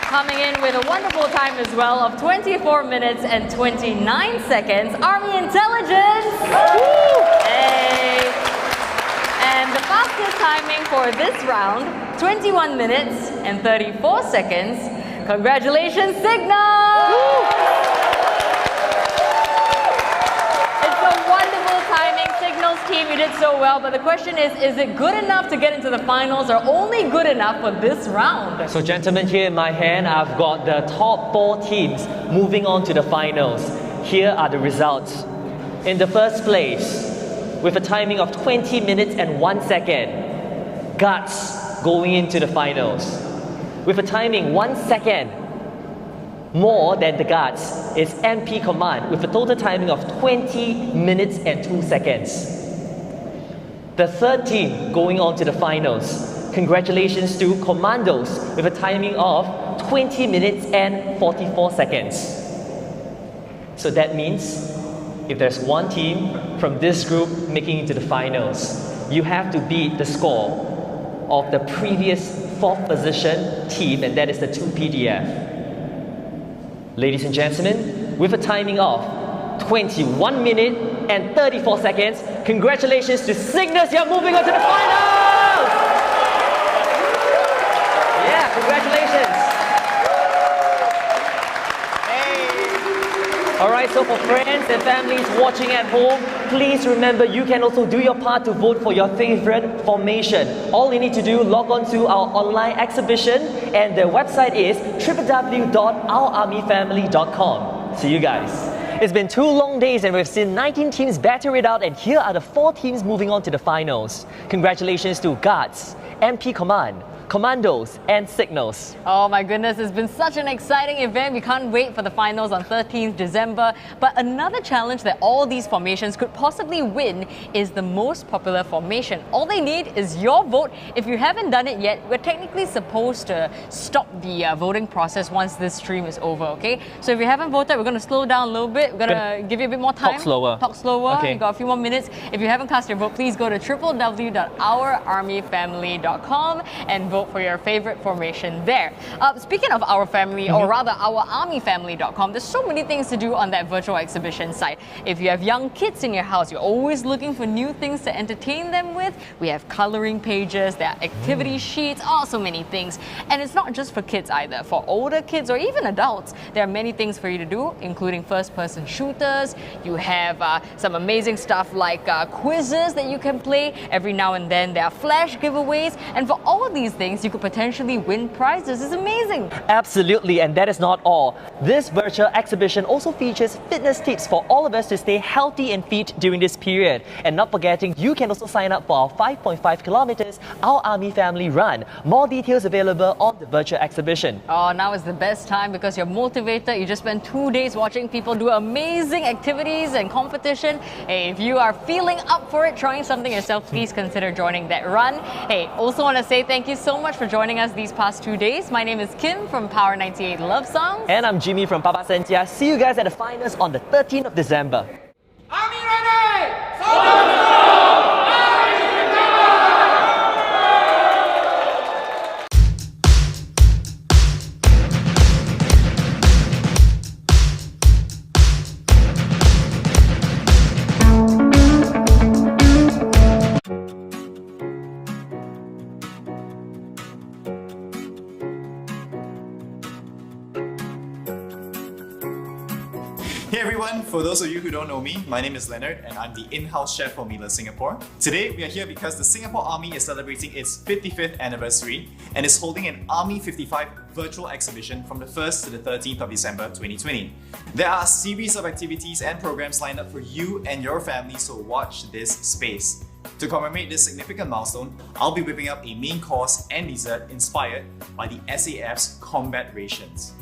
Coming in with a wonderful time as well of 24 minutes and 29 seconds, Army Intelligence. Hey. And the fastest timing for this round, 21 minutes and 34 seconds. Congratulations, Signal! It's a wonderful timing. Signals team, you did so well, but the question is it good enough to get into the finals or only good enough for this round? So gentlemen, here in my hand, I've got the top 4 teams moving on to the finals. Here are the results. In the first place, with a timing of 20 minutes and 1 second, Guts going into the finals. With a timing 1 second more than the Guards is MP Command with a total timing of 20 minutes and 2 seconds. The third team going on to the finals. Congratulations to Commandos with a timing of 20 minutes and 44 seconds. So that means if there's one team from this group making it to the finals, you have to beat the score of the previous 4th position team, and that is the 2 PDF. Ladies and gentlemen, with a timing of 21 minutes and 34 seconds, congratulations to Cygnus, you're moving on to the finals! Yeah, congratulations! Alright, so for friends and families watching at home, please remember you can also do your part to vote for your favorite formation. All you need to do, log on to our online exhibition, and the website is www.ourarmyfamily.com. See you guys. It's been 2 long days and we've seen 19 teams battle it out, and here are the 4 teams moving on to the finals. Congratulations to Guards, MP Command, Commandos and Signals. Oh my goodness, it's been such an exciting event. We can't wait for the finals on 13th December. But another challenge that all these formations could possibly win is the most popular formation. All they need is your vote. If you haven't done it yet, we're technically supposed to stop the voting process once this stream is over, okay? So if you haven't voted, we're going to slow down a little bit. We're going to give you a bit more time. Talk slower. Talk slower. Okay. You've got a few more minutes. If you haven't cast your vote, please go to www.ourarmyfamily.com and vote for your favorite formation there. Speaking of our family, or rather ourarmyfamily.com, there's so many things to do on that virtual exhibition site. If you have young kids in your house, you're always looking for new things to entertain them with. We have coloring pages, there are activity sheets, so many things. And it's not just for kids either. For older kids or even adults, there are many things for you to do, including first-person shooters. You have some amazing stuff like quizzes that you can play. Every now and then there are flash giveaways, and for all of these things you could potentially win prizes. It's amazing. Absolutely, and that is not all. This virtual exhibition also features fitness tips for all of us to stay healthy and fit during this period. And not forgetting, you can also sign up for our 5.5 kilometers Our Army Family Run. More details available on the virtual exhibition. Oh, now is the best time because you're motivated. You just spent 2 days watching people do amazing activities and competition. Hey, if you are feeling up for it, trying something yourself, please consider joining that run. Hey, also want to say thank you so much for joining us these past 2 days. My name is Kim from Power 98 Love Songs. And I'm Jimmy from Papa Sentia. See you guys at the finals on the 13th of December. Army ready! For those of you who don't know me, my name is Leonard and I'm the in-house chef for Mila Singapore. Today we are here because the Singapore Army is celebrating its 55th anniversary and is holding an Army55 Virtual Exhibition from the 1st to the 13th of December 2020. There are a series of activities and programs lined up for you and your family, so watch this space. To commemorate this significant milestone, I'll be whipping up a main course and dessert inspired by the SAF's combat rations.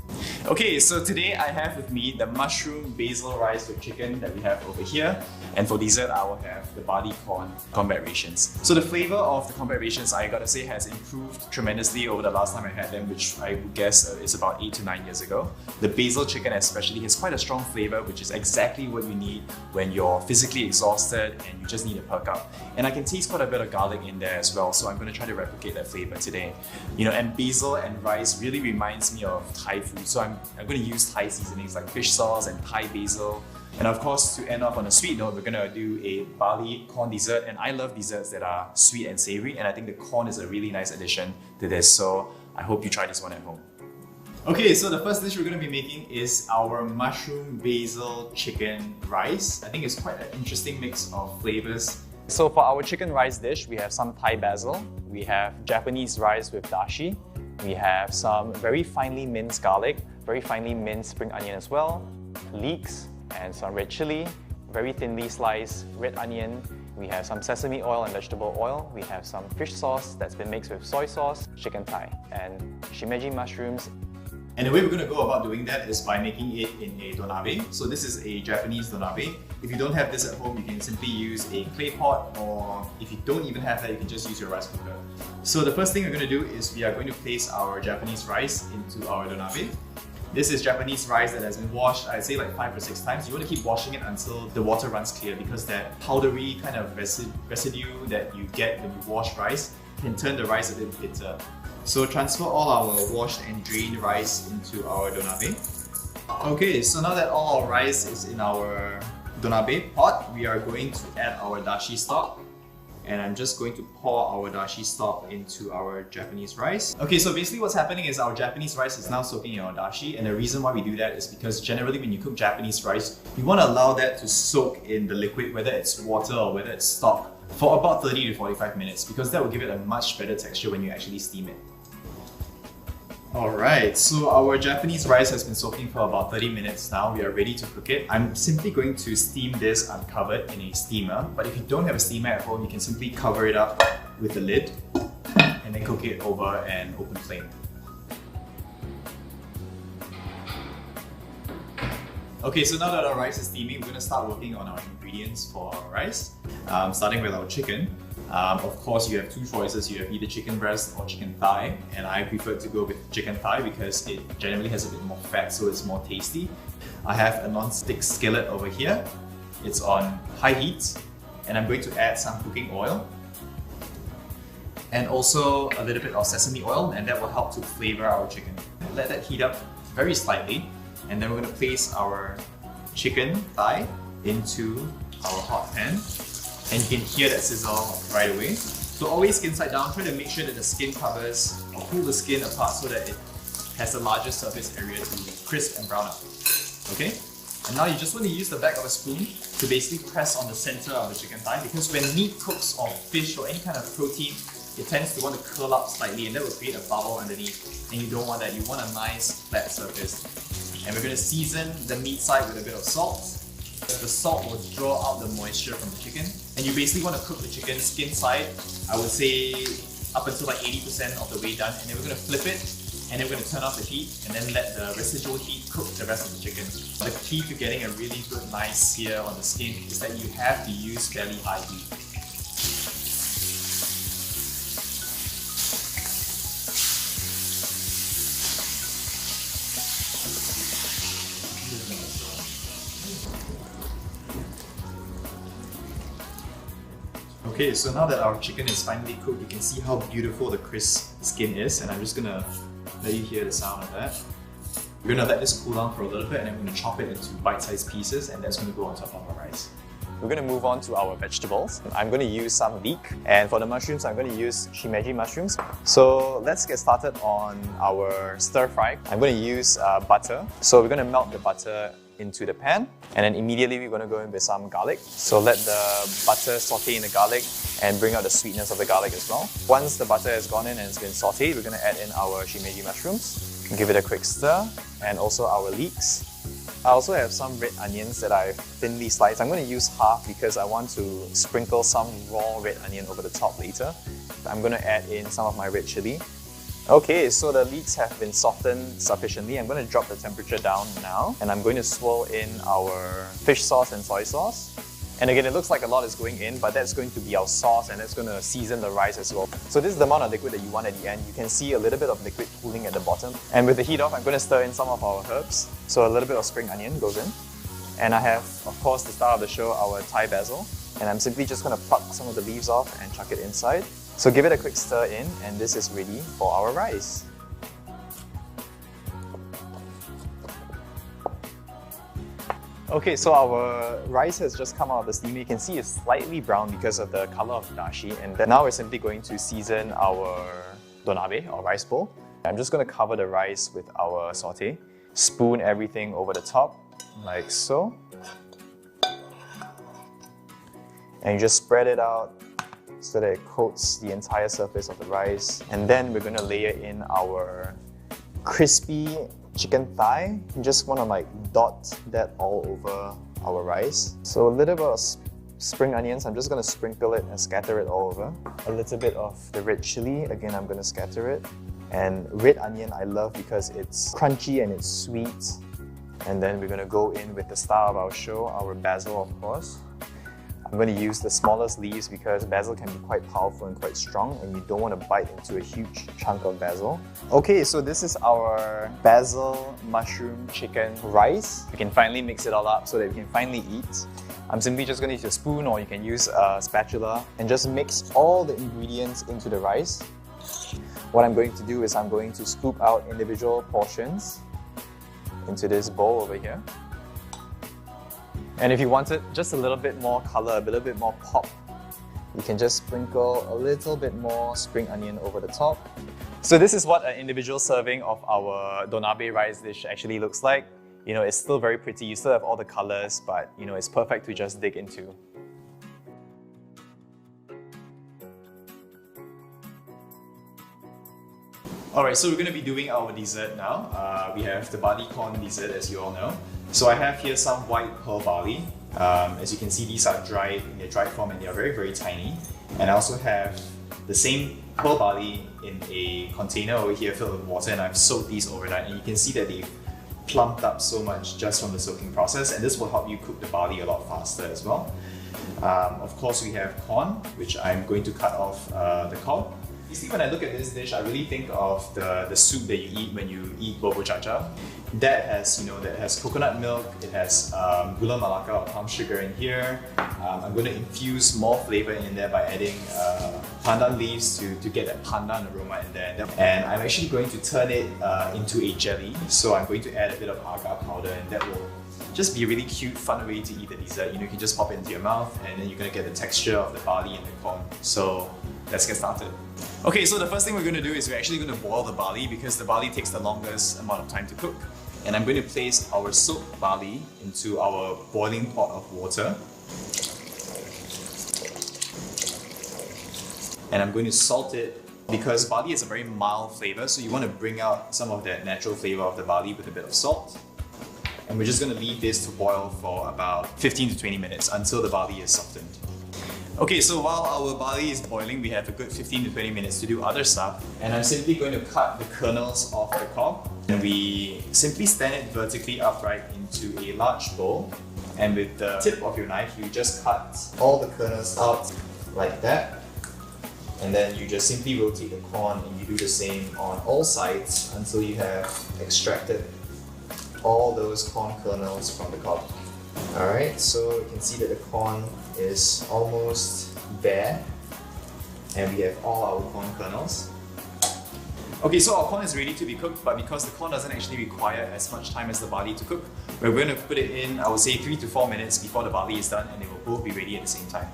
Okay, so today I have with me the mushroom basil rice with chicken that we have over here, and for dessert I will have the barley corn combat rations. So the flavor of the combat rations, I gotta say, has improved tremendously over the last time I had them, which I would guess is about 8 to 9 years ago. The basil chicken especially has quite a strong flavor, which is exactly what you need when you're physically exhausted and you just need a perk up. And I can taste quite a bit of garlic in there as well, so I'm going to try to replicate that flavor today. You know, and basil and rice really reminds me of Thai food, so I'm going to use Thai seasonings like fish sauce and Thai basil. And of course, to end off on a sweet note, we're going to do a barley corn dessert, and I love desserts that are sweet and savory, and I think the corn is a really nice addition to this, so I hope you try this one at home. Okay, so the first dish we're going to be making is our mushroom basil chicken rice. I think it's quite an interesting mix of flavors. So for our chicken rice dish, we have some Thai basil, we have Japanese rice with dashi, we have some very finely minced garlic, very finely minced spring onion as well, leeks and some red chili, very thinly sliced red onion, we have some sesame oil and vegetable oil, we have some fish sauce that's been mixed with soy sauce, chicken thigh, and shimeji mushrooms. And the way we're going to go about doing that is by making it in a donabe. So this is a Japanese donabe. If you don't have this at home, you can simply use a clay pot, or if you don't even have that, you can just use your rice cooker. So the first thing we're going to do is we are going to place our Japanese rice into our donabe. This is Japanese rice that has been washed, I'd say like 5 or 6 times. You want to keep washing it until the water runs clear, because that powdery kind of residue that you get when you wash rice can turn the rice a bit bitter. So transfer all our washed and drained rice into our donabe. Okay, so now that all our rice is in our donabe pot, we are going to add our dashi stock. And I'm just going to pour our dashi stock into our Japanese rice. Okay, so basically what's happening is our Japanese rice is now soaking in our dashi, and the reason why we do that is because generally when you cook Japanese rice, you want to allow that to soak in the liquid, whether it's water or whether it's stock, for about 30 to 45 minutes, because that will give it a much better texture when you actually steam it. Alright, so our Japanese rice has been soaking for about 30 minutes now. We are ready to cook it. I'm simply going to steam this uncovered in a steamer, but if you don't have a steamer at home, you can simply cover it up with the lid and then cook it over an open flame. Okay, so now that our rice is steaming, we're going to start working on our ingredients for our rice, starting with our chicken. Of course, you have 2 choices. You have either chicken breast or chicken thigh, and I prefer to go with chicken thigh because it generally has a bit more fat, so it's more tasty. I have a non-stick skillet over here. It's on high heat, and I'm going to add some cooking oil and also a little bit of sesame oil, and that will help to flavor our chicken. Let that heat up very slightly, and then we're going to place our chicken thigh into our hot pan. And you can hear that sizzle right away. So always skin side down, try to make sure that the skin covers, or pull the skin apart so that it has the largest surface area to crisp and brown up. Okay? And now you just want to use the back of a spoon to basically press on the center of the chicken thigh, because when meat cooks or fish or any kind of protein, it tends to want to curl up slightly, and that will create a bubble underneath. And you don't want that, you want a nice flat surface. And we're going to season the meat side with a bit of salt. The salt will draw out the moisture from the chicken, and you basically want to cook the chicken skin side, I would say up until like 80% of the way done, and then we're going to flip it, and then we're going to turn off the heat and then let the residual heat cook the rest of the chicken. The key to getting a really good nice sear on the skin is that you have to use fairly high heat. Okay, so now that our chicken is finally cooked, you can see how beautiful the crisp skin is, and I'm just gonna let you hear the sound of that. We're gonna let this cool down for a little bit, and then we're gonna chop it into bite-sized pieces, and that's gonna go on top of our rice. We're gonna move on to our vegetables. I'm gonna use some leek, and for the mushrooms, I'm gonna use shimeji mushrooms. So let's get started on our stir fry. I'm gonna use butter. So we're gonna melt the butter into the pan, and then immediately we're going to go in with some garlic. So let the butter saute in the garlic and bring out the sweetness of the garlic as well. Once the butter has gone in and it's been sauteed, we're going to add in our shimeji mushrooms, give it a quick stir, and also our leeks. I also have some red onions that I've thinly sliced. I'm going to use half because I want to sprinkle some raw red onion over the top later. I'm going to add in some of my red chili. Okay, so the leeks have been softened sufficiently. I'm going to drop the temperature down now, and I'm going to swirl in our fish sauce and soy sauce. And again, it looks like a lot is going in, but that's going to be our sauce, and that's going to season the rice as well. So this is the amount of liquid that you want at the end. You can see a little bit of liquid cooling at the bottom. And with the heat off, I'm going to stir in some of our herbs. So a little bit of spring onion goes in. And I have, of course, the star of the show, our Thai basil. And I'm simply just going to pluck some of the leaves off and chuck it inside. So give it a quick stir in, and this is ready for our rice. Okay, so our rice has just come out of the steamer. You can see it's slightly brown because of the color of the dashi. And then now we're simply going to season our donabe, or rice bowl. I'm just going to cover the rice with our saute. Spoon everything over the top, like so. And you just spread it out so that it coats the entire surface of the rice. And then we're going to layer in our crispy chicken thigh. You just want to dot that all over our rice. So a little bit of spring onions, I'm just going to sprinkle it and scatter it all over. A little bit of the red chili, again I'm going to scatter it. And red onion I love because it's crunchy and it's sweet. And then we're going to go in with the star of our show, our basil of course. I'm going to use the smallest leaves because basil can be quite powerful and quite strong, and you don't want to bite into a huge chunk of basil. Okay, so this is our basil mushroom chicken rice. We can finally mix it all up so that we can finally eat. I'm simply just going to use a spoon, or you can use a spatula, and just mix all the ingredients into the rice. What I'm going to do is I'm going to scoop out individual portions into this bowl over here. And if you wanted just a little bit more color, a little bit more pop, you can just sprinkle a little bit more spring onion over the top. So this is what an individual serving of our donabe rice dish actually looks like. You know, it's still very pretty, you still have all the colors, but you know, it's perfect to just dig into. Alright, so we're going to be doing our dessert now. We have the barley corn dessert, as you all know. So I have here some white pearl barley. As you can see, these are dried in their dried form and they are very, very tiny. And I also have the same pearl barley in a container over here filled with water, and I've soaked these overnight. And you can see that they've plumped up so much just from the soaking process, and this will help you cook the barley a lot faster as well. Of course, we have corn, which I'm going to cut off the cob. You see, when I look at this dish, I really think of the soup that you eat when you eat bubur cha cha. That has coconut milk, it has gula melaka or palm sugar in here. I'm going to infuse more flavor in there by adding pandan leaves to get that pandan aroma in there. And I'm actually going to turn it into a jelly. So I'm going to add a bit of agar powder, and that will just be a really cute, fun way to eat the dessert. You know, you can just pop it into your mouth, and then you're going to get the texture of the barley and the corn. So let's get started. Okay, so the first thing we're going to do is we're actually going to boil the barley because the barley takes the longest amount of time to cook. And I'm going to place our soaked barley into our boiling pot of water. And I'm going to salt it because barley is a very mild flavor, so you want to bring out some of that natural flavor of the barley with a bit of salt. And we're just going to leave this to boil for about 15 to 20 minutes until the barley is softened. Okay, so while our barley is boiling, we have a good 15 to 20 minutes to do other stuff. And I'm simply going to cut the kernels off the cob. And we simply stand it vertically upright into a large bowl. And with the tip of your knife, you just cut all the kernels out like that. And then you just simply rotate the corn, and you do the same on all sides until you have extracted all those corn kernels from the cob. Alright, so you can see that the corn is almost bare, and we have all our corn kernels. Okay, so our corn is ready to be cooked, but because the corn doesn't actually require as much time as the barley to cook, we're going to put it in, I would say 3 to 4 minutes before the barley is done, and they will both be ready at the same time.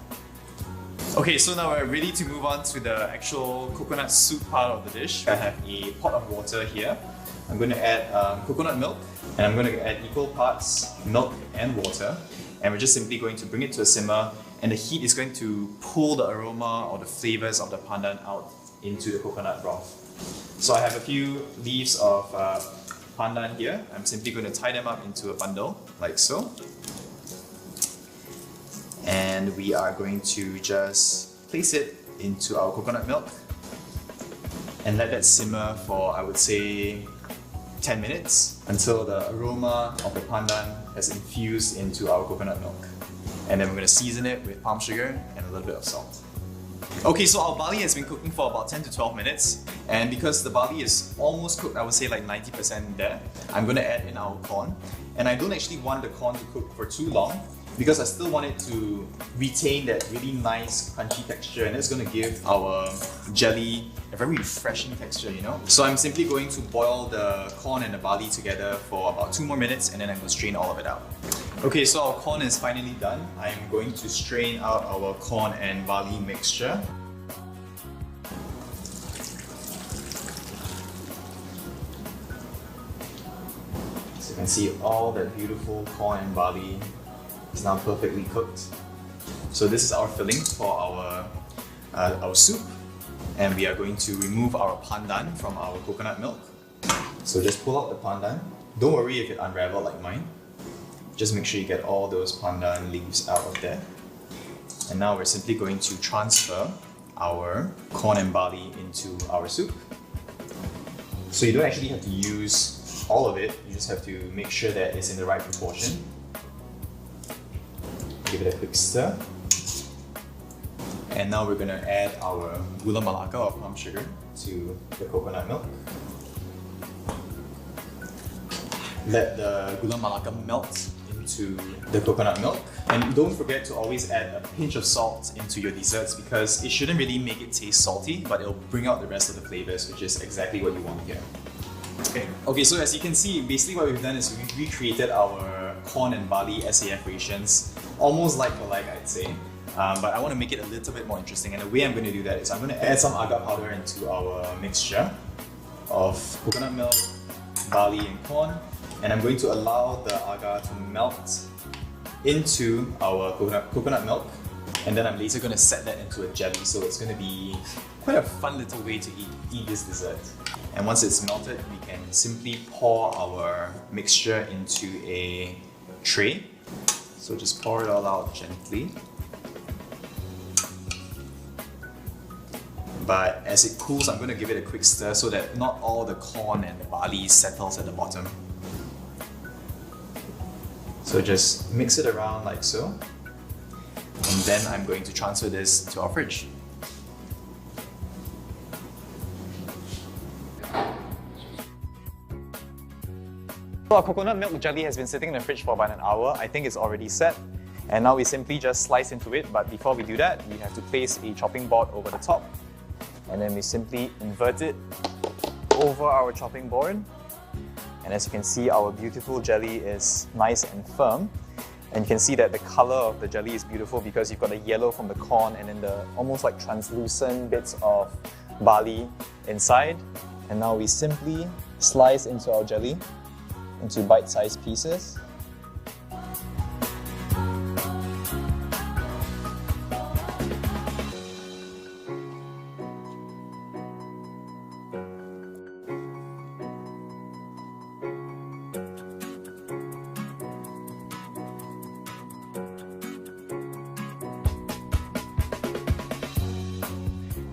Okay, so now we're ready to move on to the actual coconut soup part of the dish. I have a pot of water here. I'm going to add coconut milk. And I'm going to add equal parts milk and water. And we're just simply going to bring it to a simmer, and the heat is going to pull the aroma or the flavors of the pandan out into the coconut broth. So I have a few leaves of pandan here. I'm simply going to tie them up into a bundle, like so. And we are going to just place it into our coconut milk and let that simmer for, I would say, 10 minutes until the aroma of the pandan has infused into our coconut milk. And then we're going to season it with palm sugar and a little bit of salt. Okay, so our barley has been cooking for about 10 to 12 minutes, and because the barley is almost cooked, I would say like 90% there, I'm going to add in our corn. And I don't actually want the corn to cook for too long because I still want it to retain that really nice crunchy texture, and it's going to give our jelly a very refreshing texture, you know? So I'm simply going to boil the corn and the barley together for about 2 more minutes, and then I'm going to strain all of it out. Okay, so our corn is finally done. I'm going to strain out our corn and barley mixture. So you can see all that beautiful corn and barley is now perfectly cooked. So this is our filling for our soup, and we are going to remove our pandan from our coconut milk. So just pull out the pandan. Don't worry if it unravels like mine. Just make sure you get all those pandan leaves out of there. And now we're simply going to transfer our corn and barley into our soup. So you don't actually have to use all of it, you just have to make sure that it's in the right proportion. Give it a quick stir. And now we're going to add our gula melaka or palm sugar to the coconut milk. Let the gula melaka melt into the coconut milk. And don't forget to always add a pinch of salt into your desserts because it shouldn't really make it taste salty, but it'll bring out the rest of the flavors, which is exactly what you want here. Okay, so as you can see, basically what we've done is we've recreated our corn and barley SAF rations, almost like for like, I'd say. But I want to make it a little bit more interesting, and the way I'm going to do that is I'm going to add some agar powder into our mixture of coconut milk, barley and corn, and I'm going to allow the agar to melt into our coconut milk, and then I'm later going to set that into a jelly, so it's going to be quite a fun little way to eat this dessert. And once it's melted, we can simply pour our mixture into a tray. So just pour it all out gently. But as it cools, I'm going to give it a quick stir so that not all the corn and the barley settles at the bottom. So just mix it around like so. And then I'm going to transfer this to our fridge. So our coconut milk jelly has been sitting in the fridge for about an hour. I think it's already set. And now we simply just slice into it, but before we do that, we have to place a chopping board over the top. And then we simply invert it over our chopping board. And as you can see, our beautiful jelly is nice and firm. And you can see that the color of the jelly is beautiful because you've got the yellow from the corn and then the almost like translucent bits of barley inside. And now we simply slice into our jelly into bite-sized pieces.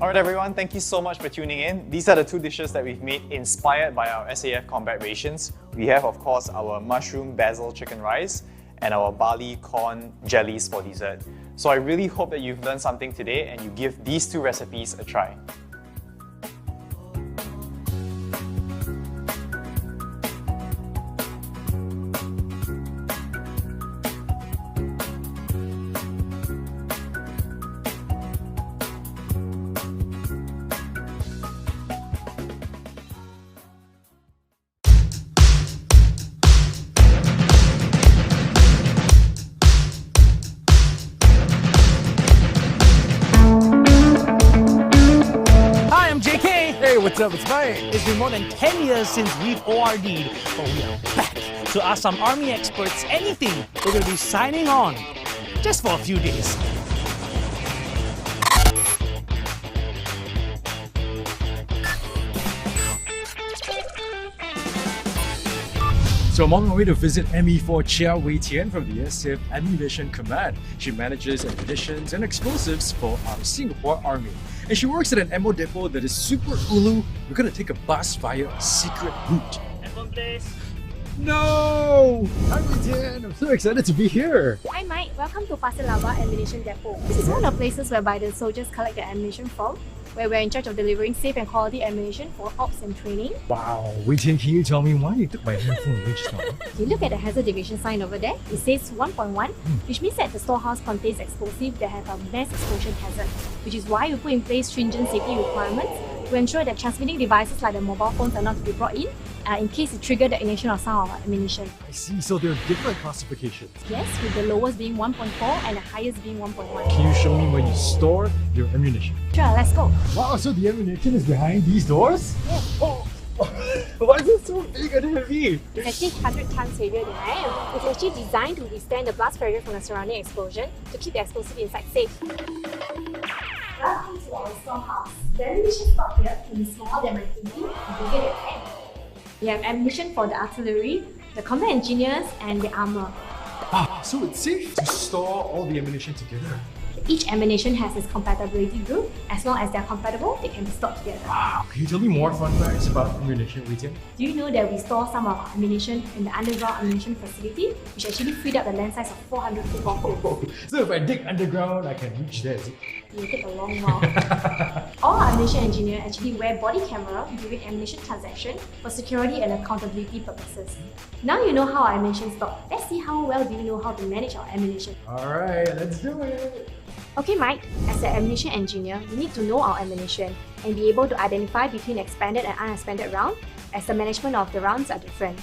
Alright everyone, thank you so much for tuning in. These are the two dishes that we've made inspired by our SAF combat rations. We have, of course, our mushroom basil chicken rice and our barley corn jellies for dessert. So I really hope that you've learned something today and you give these two recipes a try. what's up? It's Mike. It's been more than 10 years since we've ORD'd, but we are back to ask some Army experts anything. We're going to be signing on just for a few days. So I'm on my way to visit ME4 Chia Wei Tian from the SF Ammunition Command. She manages ammunitions and explosives for our Singapore Army. And she works at an ammo depot that is super ulu. We're gonna take a bus via a secret route. F1 place. No! Hi Wei Tian, I'm so excited to be here. Hi Mike, welcome to Pasir Laba Ammunition Depot. This is one of the places whereby the soldiers collect their ammunition from, where we're in charge of delivering safe and quality ammunition for ops and training. Wow, Wei Tian, can you tell me why you took my handphone away just now? If you look at the hazard deviation sign over there, it says 1.1, which means that the storehouse contains explosives that have a mass explosion hazard, which is why we put in place stringent safety requirements to ensure that transmitting devices like the mobile phones are not to be brought in case it triggers the ignition of some of our ammunition. I see, so there are different classifications. Yes, with the lowest being 1.4 and the highest being 1.1. Can you show me where you store your ammunition? Sure, let's go. Wow, so the ammunition is behind these doors? Yes. Oh, why is it so big and heavy? It's actually 100 tons heavier than I am. It's actually designed to withstand the blast pressure from the surrounding explosion to keep the explosive inside safe. Welcome to our storehouse. The ammunition stock here can be smaller than my pinky and bigger than your hand. We have ammunition for the artillery, the combat engineers, and the armor. Ah, so it's safe to store all the ammunition together. Each ammunition has its compatibility group. As long as they're compatible, they can be stored together. Wow, can you tell me more fun facts about ammunition, Wei Tian? Do you know that we store some of our ammunition in the underground ammunition facility, which actually freed up the land size of 400 football fields? So if I dig underground, I can reach there, is it? It will take a long while. All our ammunition engineers actually wear body camera during ammunition transaction for security and accountability purposes. Now you know how our ammunition is stored. Let's see how well do you know how to manage our ammunition. Alright, let's do it! Okay Mike, as an ammunition engineer, we need to know our ammunition and be able to identify between expanded and unexpanded rounds, as the management of the rounds are different.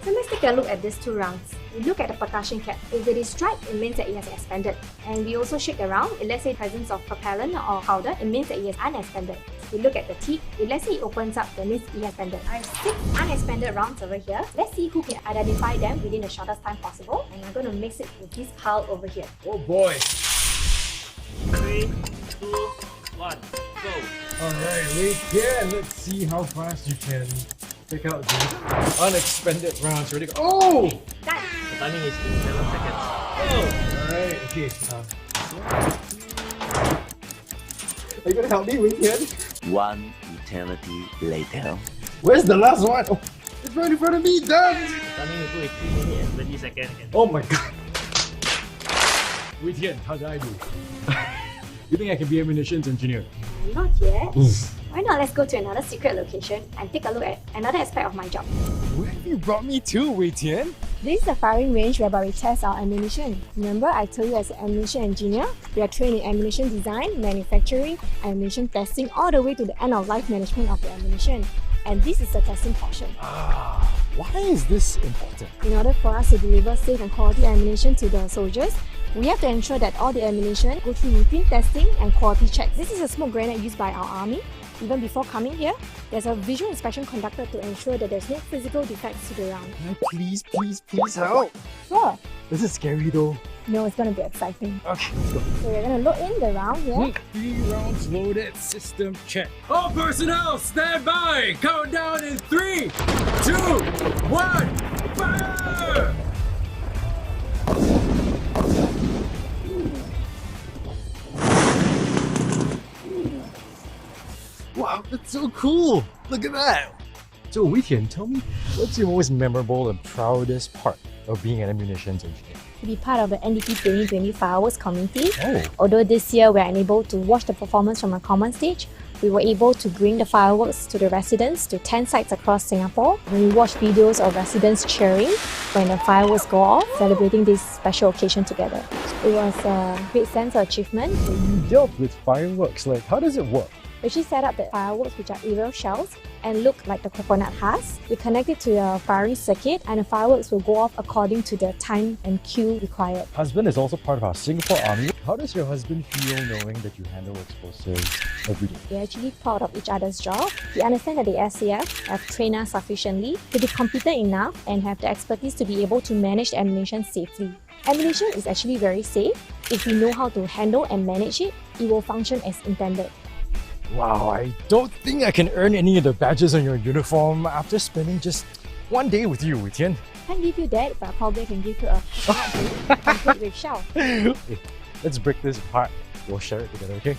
So let's take a look at these two rounds. We look at the percussion cap. If it is striped, it means that it has expanded. And we also shake the round. If let's say presence of propellant or powder, it means that it has unexpanded. We look at the teeth. If let's say it opens up, that means it has expanded. I have 6 unexpanded rounds over here. Let's see who can identify them within the shortest time possible. And I'm going to mix it with this pile over here. Oh boy! 3, 2, 1, go! Alright, Wei Tian, let's see how fast you can take out the unexpanded rounds. Ready? Oh! Done! The timing is 7 seconds. Oh! Alright, okay. Are you gonna help me, Wei Tian? One eternity later. Where's the last one? Oh, it's right in front of me, done! The timing is 3 minutes and 20 seconds again. Oh my god. Wei Tian, how did I do? You think I can be a munitions engineer? Not yet. Why not let's go to another secret location and take a look at another aspect of my job. Where have you brought me to, Wei Tian? This is the firing range whereby we test our ammunition. Remember, I told you as an ammunition engineer, we are trained in ammunition design, manufacturing, ammunition testing, all the way to the end of life management of the ammunition. And this is the testing portion. Why is this important? In order for us to deliver safe and quality ammunition to the soldiers, we have to ensure that all the ammunition go through routine testing and quality checks. This is a smoke grenade used by our army. Even before coming here, there's a visual inspection conducted to ensure that there's no physical defects to the round. Can I please help? Sure. This is scary though. No, it's going to be exciting. Okay, let's go. So we're going to load in the round here. 3 rounds loaded, system check. All personnel, stand by! Countdown in 3, 2, 1, fire! Wow, that's so cool! Look at that! So Wei Tian, tell me, what's your most memorable and proudest part of being an ammunitions engineer? To be part of the NDP 2020 fireworks community. Although this year we are unable to watch the performance from a common stage, we were able to bring the fireworks to the residents to 10 sites across Singapore. We watched videos of residents cheering when the fireworks go off, celebrating this special occasion together. It was a great sense of achievement. So you dealt with fireworks, like how does it work? We actually set up the fireworks, which are aerial shells and look like the coconut husk. We connect it to a firing circuit and the fireworks will go off according to the time and cue required. Husband is also part of our Singapore Army. How does your husband feel knowing that you handle explosives every day? We're actually proud of each other's job. We understand that the SCF have trained us sufficiently to be competent enough and have the expertise to be able to manage the ammunition safely. Ammunition is actually very safe. If we know how to handle and manage it, it will function as intended. Wow, I don't think I can earn any of the badges on your uniform after spending just one day with you, Wei Tian. Can't give you that, but probably can give you a complete with shell. Okay, let's break this apart. We'll share it together, okay?